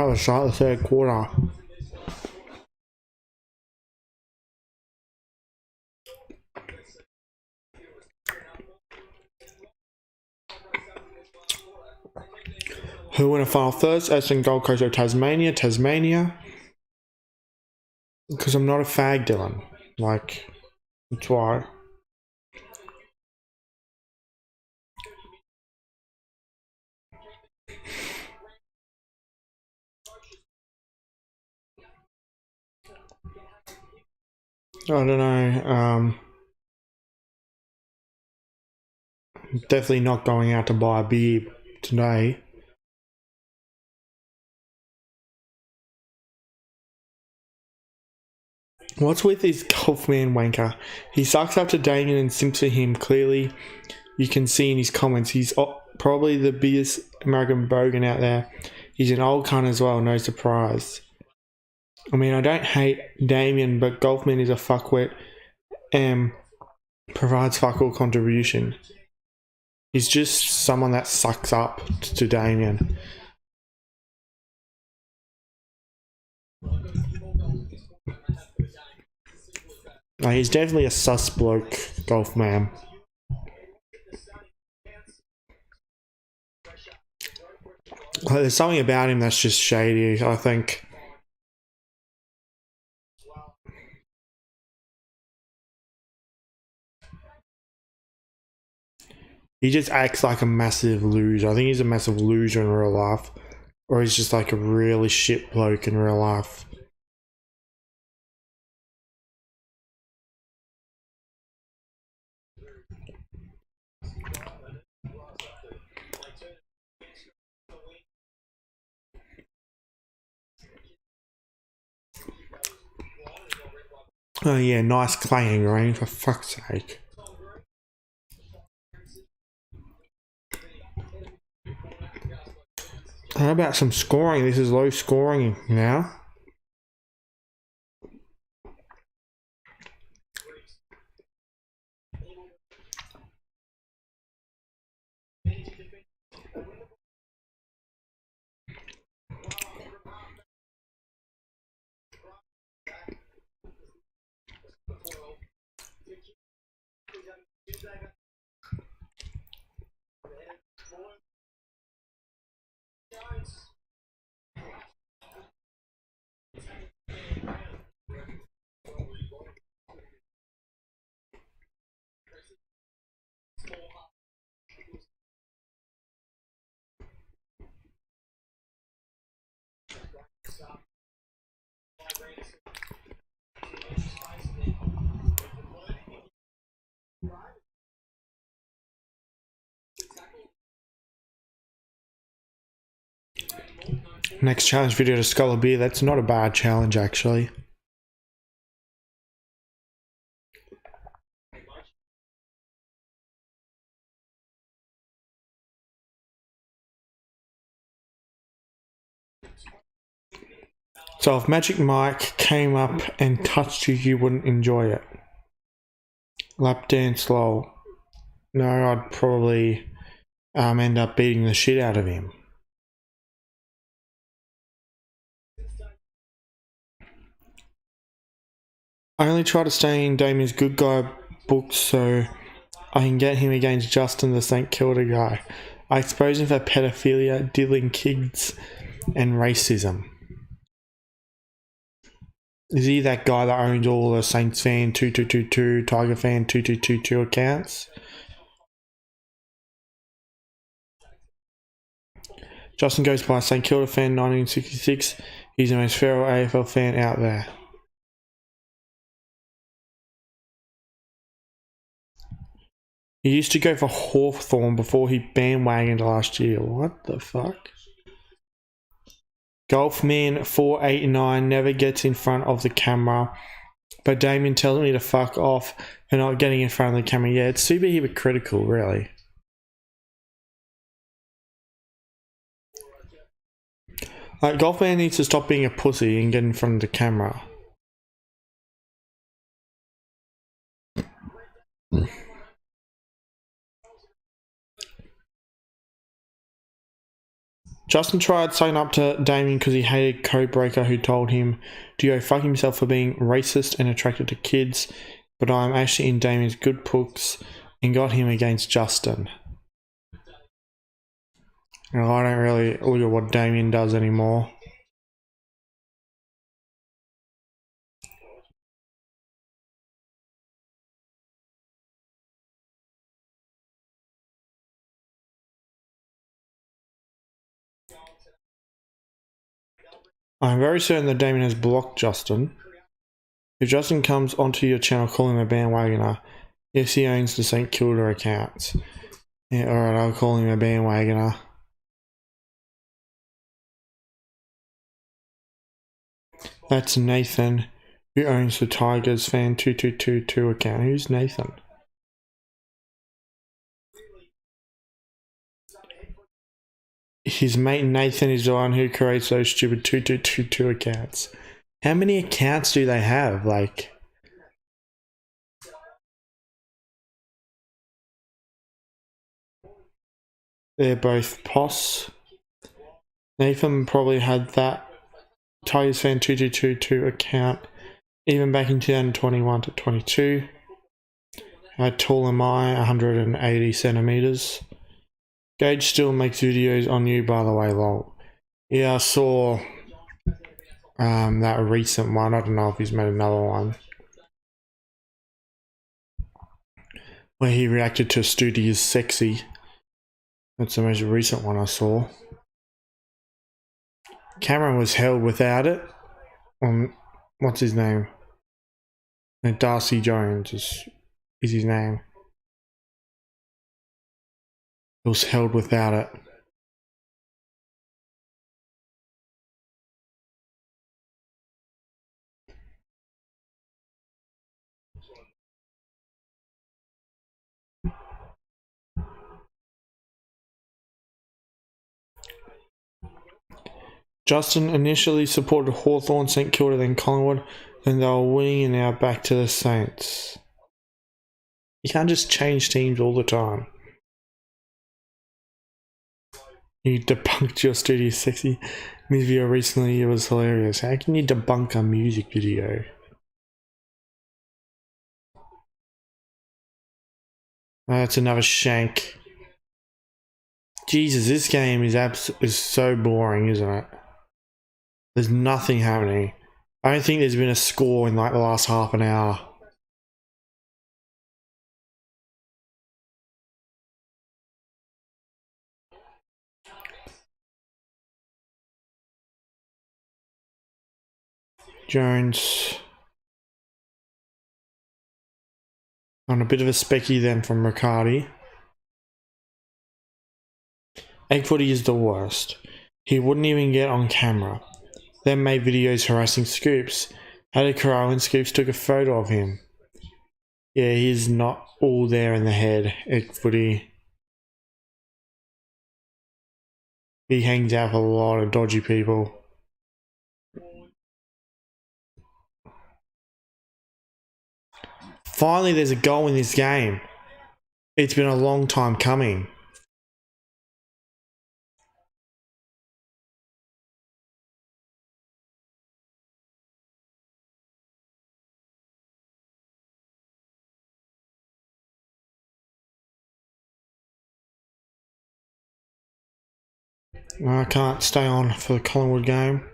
Let's start the third quarter. Who win a final first? Essendon, Gold Coast or Tasmania? Tasmania. Because I'm not a fag, Dylan. Like, that's why. I don't know. Definitely not going out to buy a beer today. What's with this golf man wanker? He sucks up to Damien and simps for him. Clearly, you can see in his comments, he's probably the biggest American bogan out there. He's an old cunt as well, no surprise. I mean, I don't hate Damien, but Golfman is a fuckwit and provides fuck all contribution. He's just someone that sucks up to Damien. He's definitely a sus bloke, Golfman. There's something about him that's just shady, I think. He just acts like a massive loser. I think he's a massive loser in real life. Or he's just like a really shit bloke in real life. Oh yeah, nice clanging rain, for fuck's sake. How about some scoring? This is low scoring now. Next challenge video to Skull a Beer. That's not a bad challenge, actually. So if Magic Mike came up and touched you, you wouldn't enjoy it. Lap dance lol. No, I'd probably end up beating the shit out of him. I only try to stay in Damien's good guy books so I can get him against Justin, the St Kilda guy. I expose him for pedophilia, diddling kids, and racism. Is he that guy that owns all the Saints fan 2222, Tiger fan 2222 accounts? Justin goes by St Kilda fan 1966. He's the most feral AFL fan out there. He used to go for Hawthorn before he bandwagoned last year. What the fuck? Golfman 489 never gets in front of the camera, but Damien tells me to fuck off for not getting in front of the camera. Yeah, it's super hypocritical, really. Golfman needs to stop being a pussy and get in front of the camera. Justin tried saying up to Damien because he hated Codebreaker, who told him to go fuck himself for being racist and attracted to kids, but I'm actually in Damien's good books and got him against Justin. And I don't really look at what Damien does anymore. I'm very certain that Damien has blocked Justin. If Justin comes onto your channel, call him a bandwagoner. Yes, he owns the St Kilda accounts. Yeah, alright, I'll call him a bandwagoner. That's Nathan, who owns the Tigers fan 2222 account. Who's Nathan? His mate Nathan is the one who creates those stupid 2222 accounts. How many accounts do they have? Like, they're both POS. Nathan probably had that Tigers fan 2222 account even back in 2021 to 22. How tall am I? 180 centimeters. Gage still makes videos on you, by the way, lol. Yeah, I saw that recent one. I don't know if he's made another one where he reacted to Stoody is sexy. That's the most recent one I saw. Cameron was held without it. What's his name? Darcy Jones is his name. It was held without it. Justin initially supported Hawthorn, St Kilda, then Collingwood, then they were winning and now back to the Saints. You can't just change teams all the time. You debunked your Studio Sexy music video recently. It was hilarious. How can you debunk a music video? That's another shank. Jesus, this game is so boring, isn't it? There's nothing happening. I don't think there's been a score in like the last half an hour. Jones on a bit of a specky then from Riccardi. Egg footy is the worst. He wouldn't even get on camera. Then made videos harassing Scoops. Had a corral and Scoops took a photo of him. Yeah, he's not all there in the head, Egg footy. He hangs out with a lot of dodgy people. Finally, there's a goal in this game. It's been a long time coming. I can't stay on for the Collingwood game.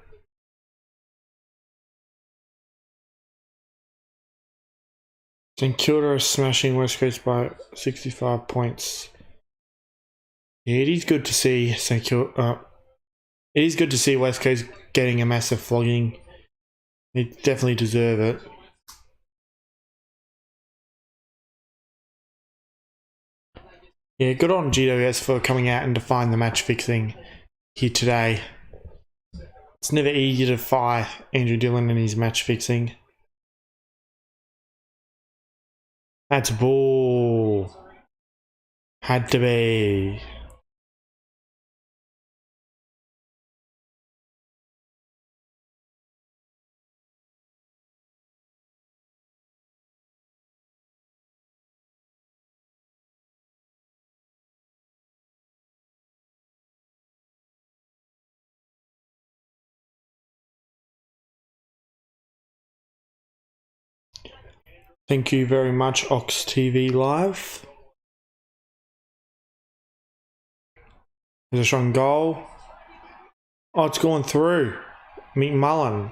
St Kilda are smashing West Coast by 65 points. Yeah, it is good to see St Kilda. It is good to see West Coast getting a massive flogging. They definitely deserve it. Yeah, good on GWS for coming out and defying the match fixing here today. It's never easy to fire Andrew Dillon and his match fixing. That's bull. Had to be. Thank you very much, Ox TV Live. There's a shot on goal. Oh, it's gone through. McMullen.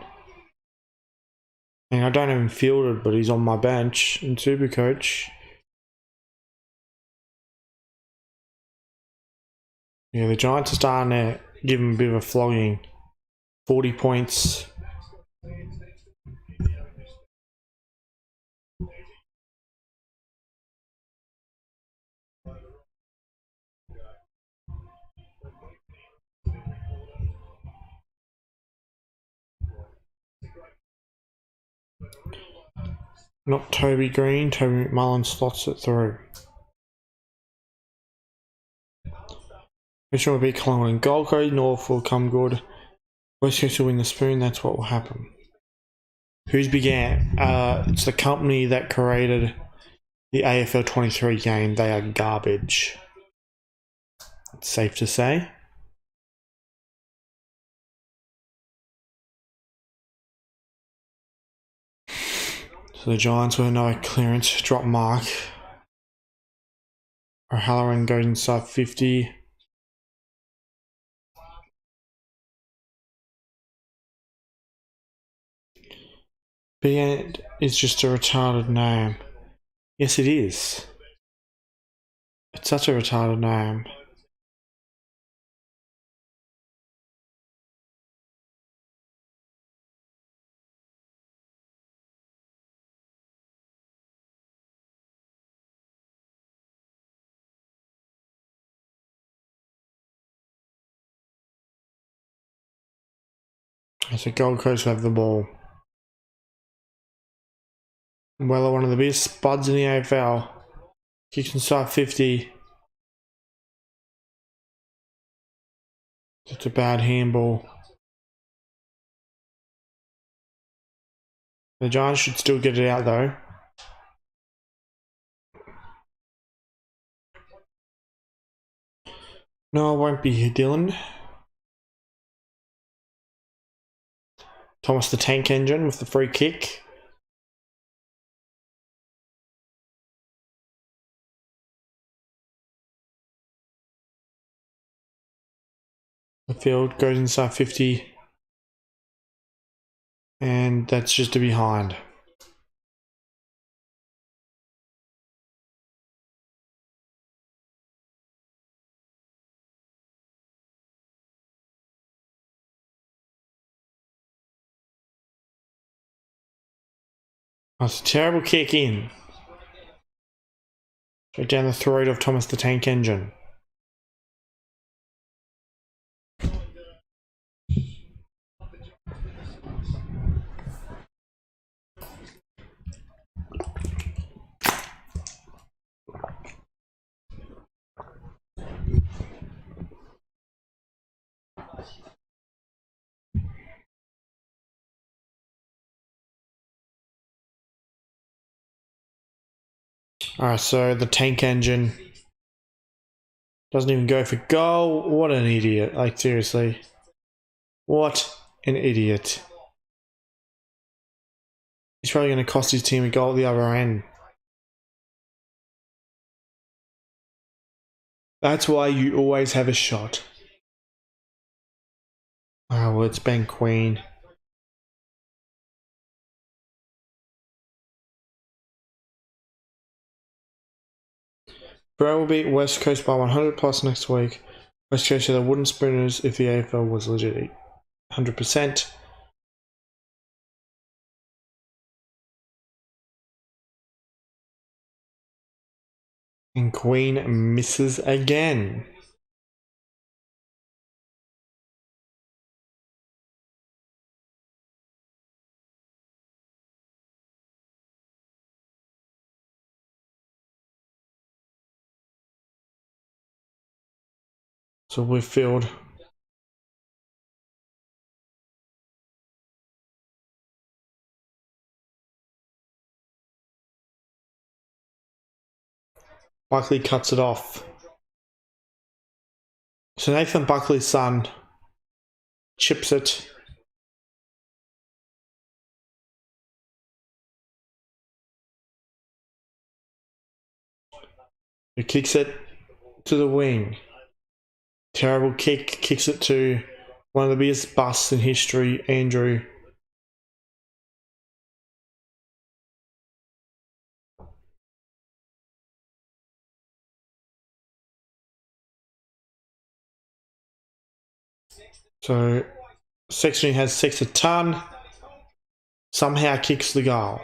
And I don't have him fielded, but he's on my bench in Supercoach. Yeah, the Giants are starting to give him a bit of a flogging. 40 points. Not Toby Green. Toby McMullen slots it through. Which one will be Collingwood and Gold Coast? North will come good. West Coast will win the spoon. That's what will happen. Who's began? It's the company that created the AFL 23 game. They are garbage. It's safe to say. So the Giants with another clearance drop mark. O'Halloran goes inside 50. Big Ant is just a retarded name. Yes, it is. It's such a retarded name. So Gold Coast have the ball. Weller, one of the biggest spuds in the AFL. Kicks inside 50. It's a bad handball. The Giants should still get it out though. No, it won't be here, Dylan. Thomas the Tank Engine with the free kick. The field goes inside 50. And that's just a behind. That's a terrible kick in. Straight down the throat of Thomas the Tank Engine. Alright, so the Tank Engine doesn't even go for goal. What an idiot. Like, seriously. What an idiot. He's probably going to cost his team a goal at the other end. That's why you always have a shot. Oh, well, it's Ben Queen. Bro will beat West Coast by 100 plus next week. West Coast are the wooden spooners if the AFL was legit. 100%. And Queen misses again. So we're filled. Buckley cuts it off. So Nathan Buckley's son chips it. He kicks it to the wing. Terrible kick. Kicks it to one of the biggest busts in history, Andrew. So Sexton has 6 a ton. Somehow kicks the goal.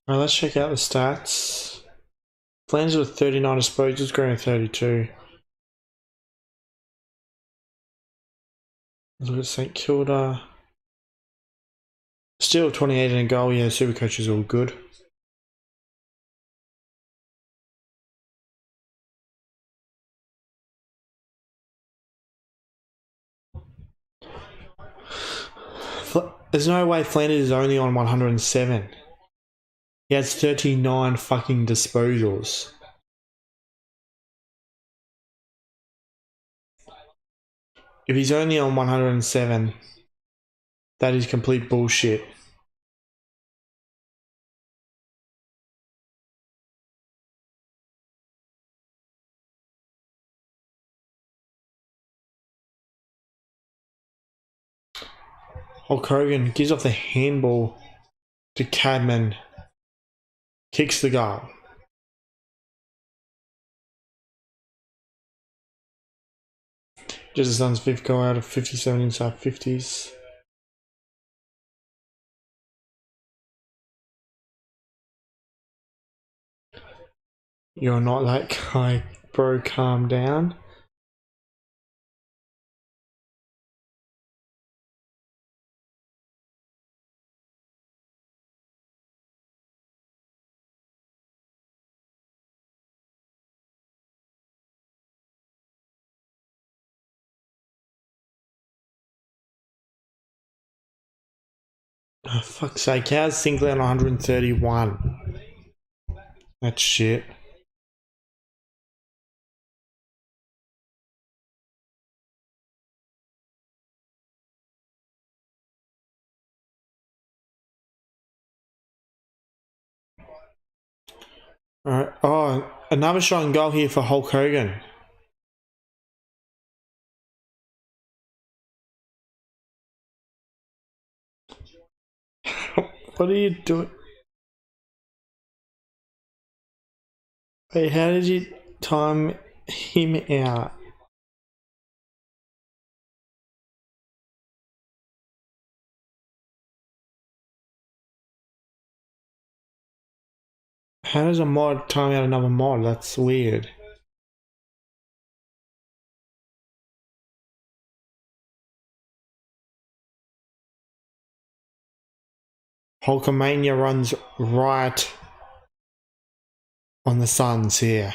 Alright, let's check out the stats. Flanders with 39 disposals, Green with 32. Look at St Kilda. Still 28 in a goal, yeah, Supercoach is all good. There's no way Flanders is only on 107. He has 39 fucking disposals. If he's only on 107, that is complete bullshit. Hulk Hogan gives off the handball to Cadman. Kicks the goal. Just the Suns' 5th goal out of 57 inside 50s. You're not that guy, bro, calm down. Oh, fuck's sake, how's Sinclair on 131? That's shit. Alright, oh, another shot and goal here for Hulk Hogan. What are you doing? Wait, how did you time him out? How does a mod time out another mod? That's weird. Hulkamania runs right on the Suns here.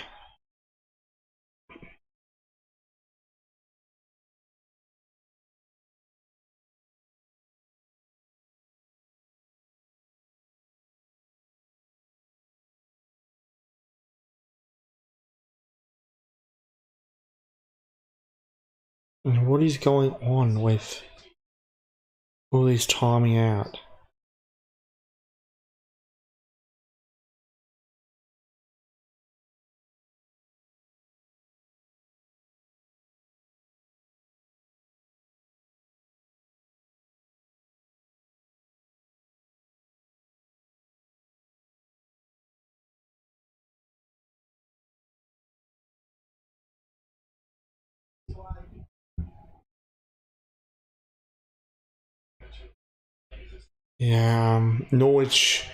And what is going on with all this timing out? Yeah, Norwich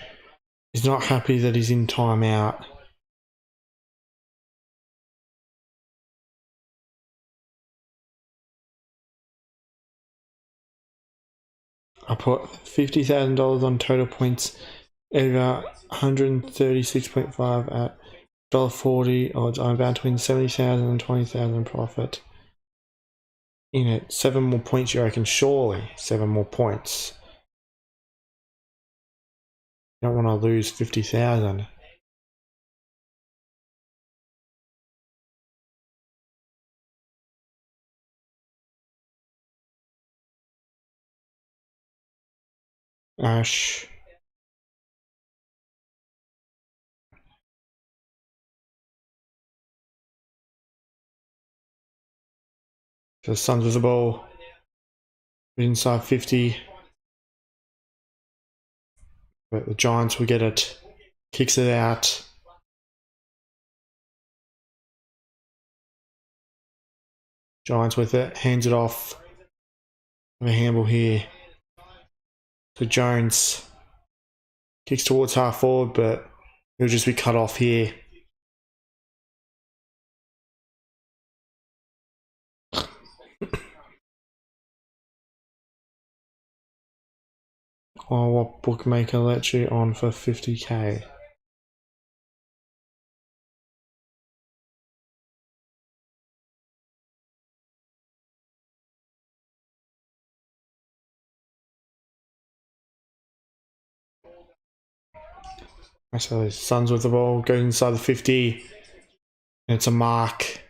is not happy that he's in timeout. I put $50,000 on total points over 136.5 at $1.40 odds. I'm about to win 70,000 and 20,000 profit. in it. 7 more points, you reckon? Surely 7 more points. You don't want to lose 50,000. Ash. So the Suns with the ball. Inside 50. But the Giants will get it. Kicks it out. Giants with it. Hands it off. Have a handball here. So Jones kicks towards half forward, but he'll just be cut off here. Oh, what bookmaker let you on for 50k? So Suns with the ball, goes inside the 50, and it's a mark.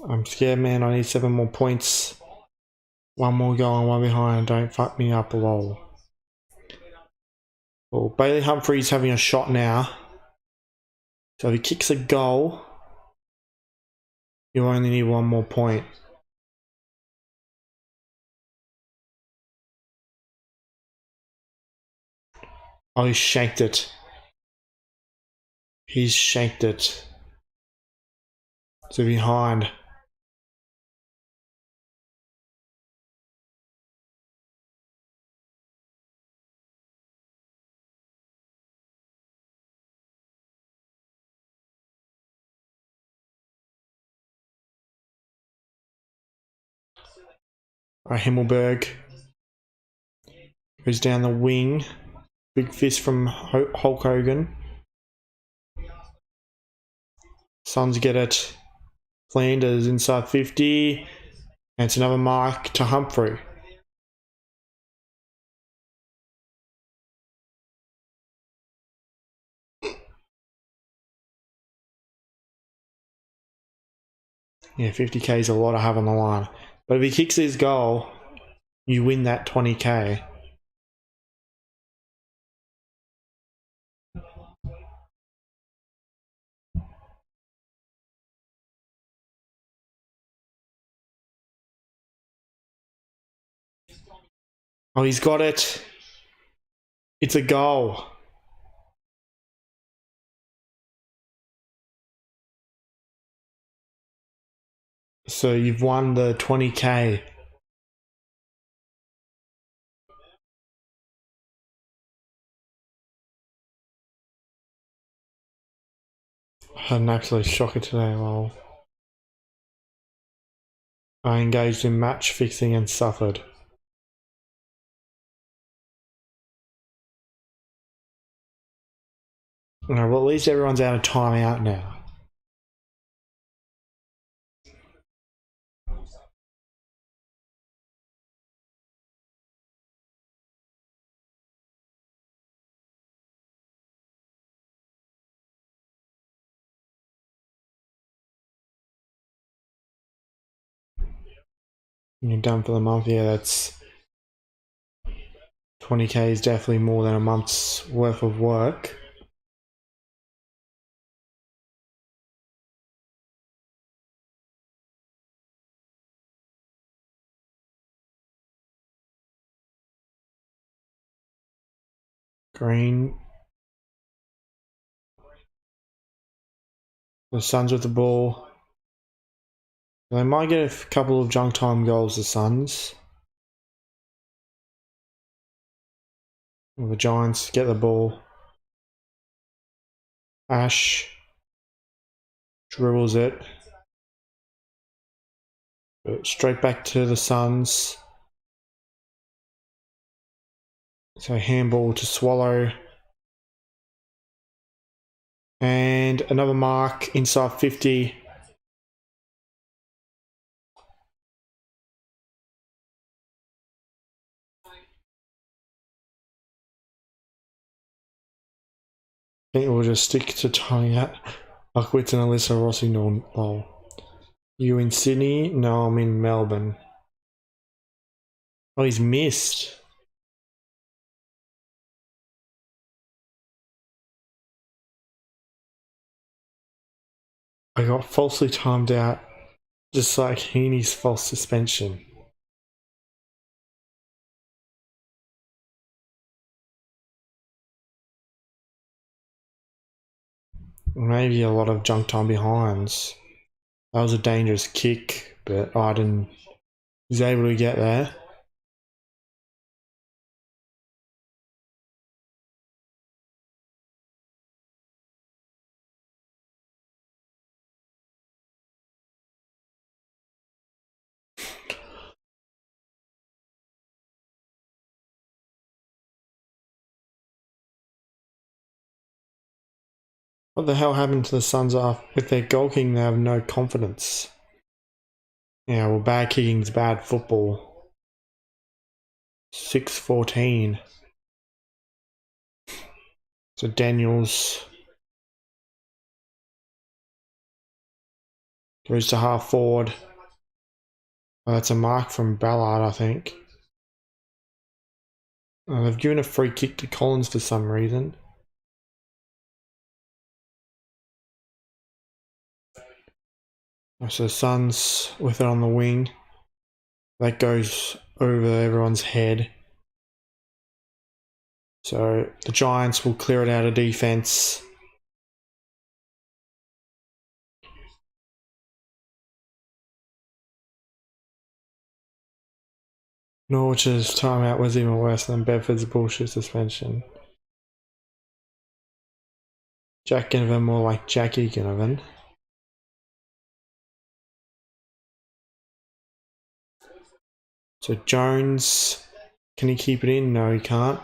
I'm scared, man. I need 7 more points. 1 more going, 1 behind. Don't fuck me up, lol. Well, Bailey Humphrey's having a shot now. So if he kicks a goal, you only need 1 more point. Oh, he shanked it. He's shanked it. So behind. Himmelberg goes down the wing. Big fist from Hulk Hogan. Suns get it. Flanders inside 50. And it's another mark to Humphrey. Yeah, 50k is a lot to have on the line. But if he kicks his goal, you win that 20k. Oh, he's got it. It's a goal. So you've won the 20k. I had an absolute shocker today, lol. I engaged in match fixing and suffered. Alright, well at least everyone's out of timeout now. You're done for the month. Yeah, that's 20k is definitely more than a month's worth of work. Green. The Suns with the ball. They might get a couple of junk time goals, the Suns. The Giants get the ball. Ash dribbles it. Straight back to the Suns. So handball to Swallow. And another mark inside 50. I think we'll just stick to tying out. I quit and Alyssa Rossi. No. You in Sydney? No, I'm in Melbourne. Oh, he's missed. I got falsely timed out, just like Heaney's false suspension. Maybe a lot of junk time behinds. That was a dangerous kick, but Iden was able to get there. What the hell happened to the Suns with their goal kicking? They have no confidence. Yeah, well, bad kicking's bad football. 6-14. So Daniels goes to half forward. Oh, that's a mark from Ballard, I think. Oh, they've given a free kick to Collins for some reason. So Suns with it on the wing. That goes over everyone's head. So the Giants will clear it out of defense. Norwich's timeout was even worse than Bedford's bullshit suspension. Jack Ginnivan more like Jackie Ginnivan. So Jones, can he keep it in? No, he can't.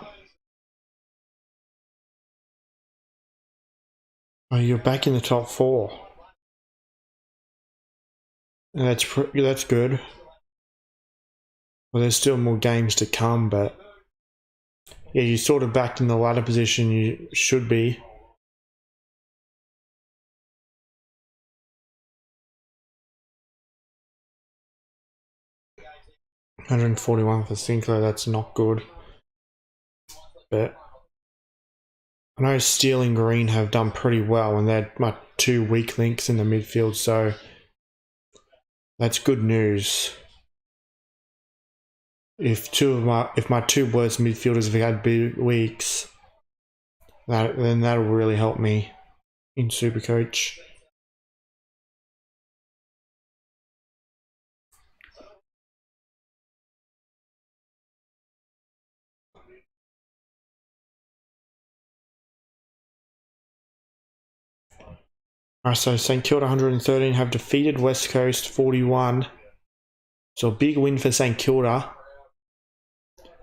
Oh, you're back in the top 4. And that's good. Well, there's still more games to come, but yeah, you're sort of back in the ladder position you should be. $141 for Sinclair, that's not good. But I know Steele and Green have done pretty well, and they're my 2 weak links in the midfield, so that's good news. If my 2 worst midfielders have had big weeks, then that'll really help me in Supercoach. Alright, so St Kilda 113 have defeated West Coast 41. So a big win for St Kilda,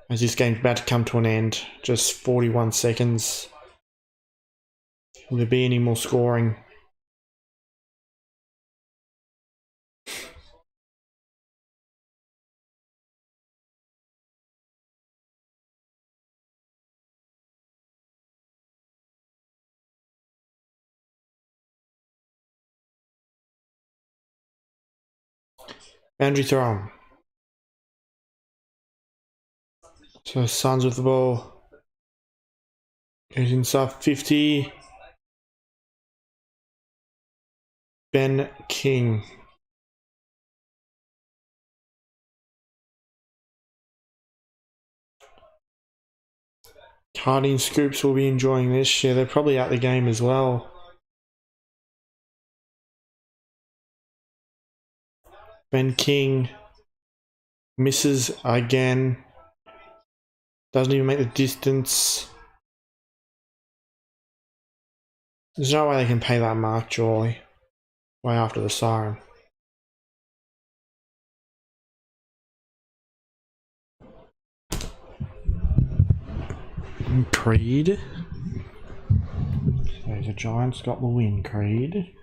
as this game's about to come to an end. Just 41 seconds. Will there be any more scoring? Boundary throw. So Suns with the ball. Goes inside 50. Ben King. Harding Scoops will be enjoying this. Yeah, they're probably at the game as well. Ben King misses again. Doesn't even make the distance. There's no way they can pay that mark, surely. Way after the siren. Creed. So the Giants got the win, Creed.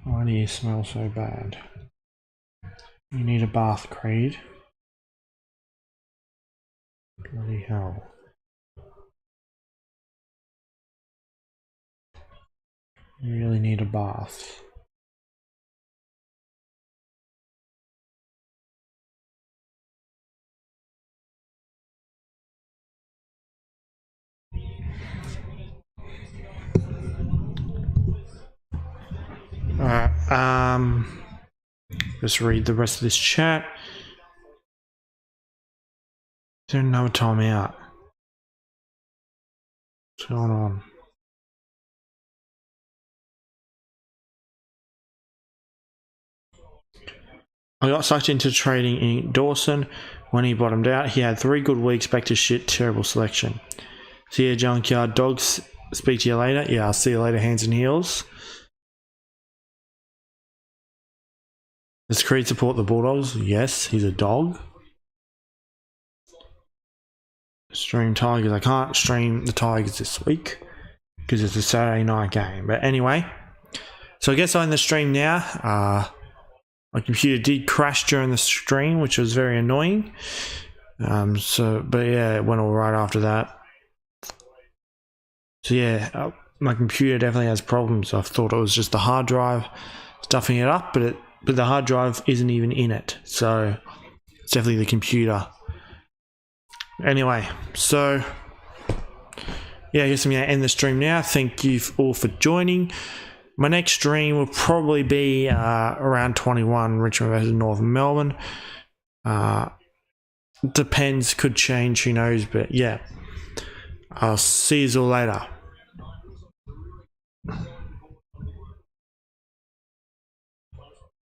Why do you smell so bad? You need a bath, Creed. Bloody hell. You really need a bath. Alright, just read the rest of this chat. Is there another timeout? What's going on? I got sucked into trading in Dawson when he bottomed out. He had 3 good weeks, back to shit, terrible selection. See ya, Junkyard Dogs. Speak to you later. Yeah, I'll see you later, hands and heels. Does Creed support the Bulldogs? Yes, he's a dog. Stream Tigers. I can't stream the Tigers this week because it's a Saturday night game. But anyway, so I guess I'm in the stream now. My computer did crash during the stream, which was very annoying. But yeah, it went all right after that. So yeah, my computer definitely has problems. I thought it was just the hard drive stuffing it up, but the hard drive isn't even in it. So it's definitely the computer. Anyway, so yeah, I guess I'm going to end the stream now. Thank you all for joining. My next stream will probably be around 21, Richmond versus Northern Melbourne. Depends, could change, who knows, but yeah. I'll see you all later.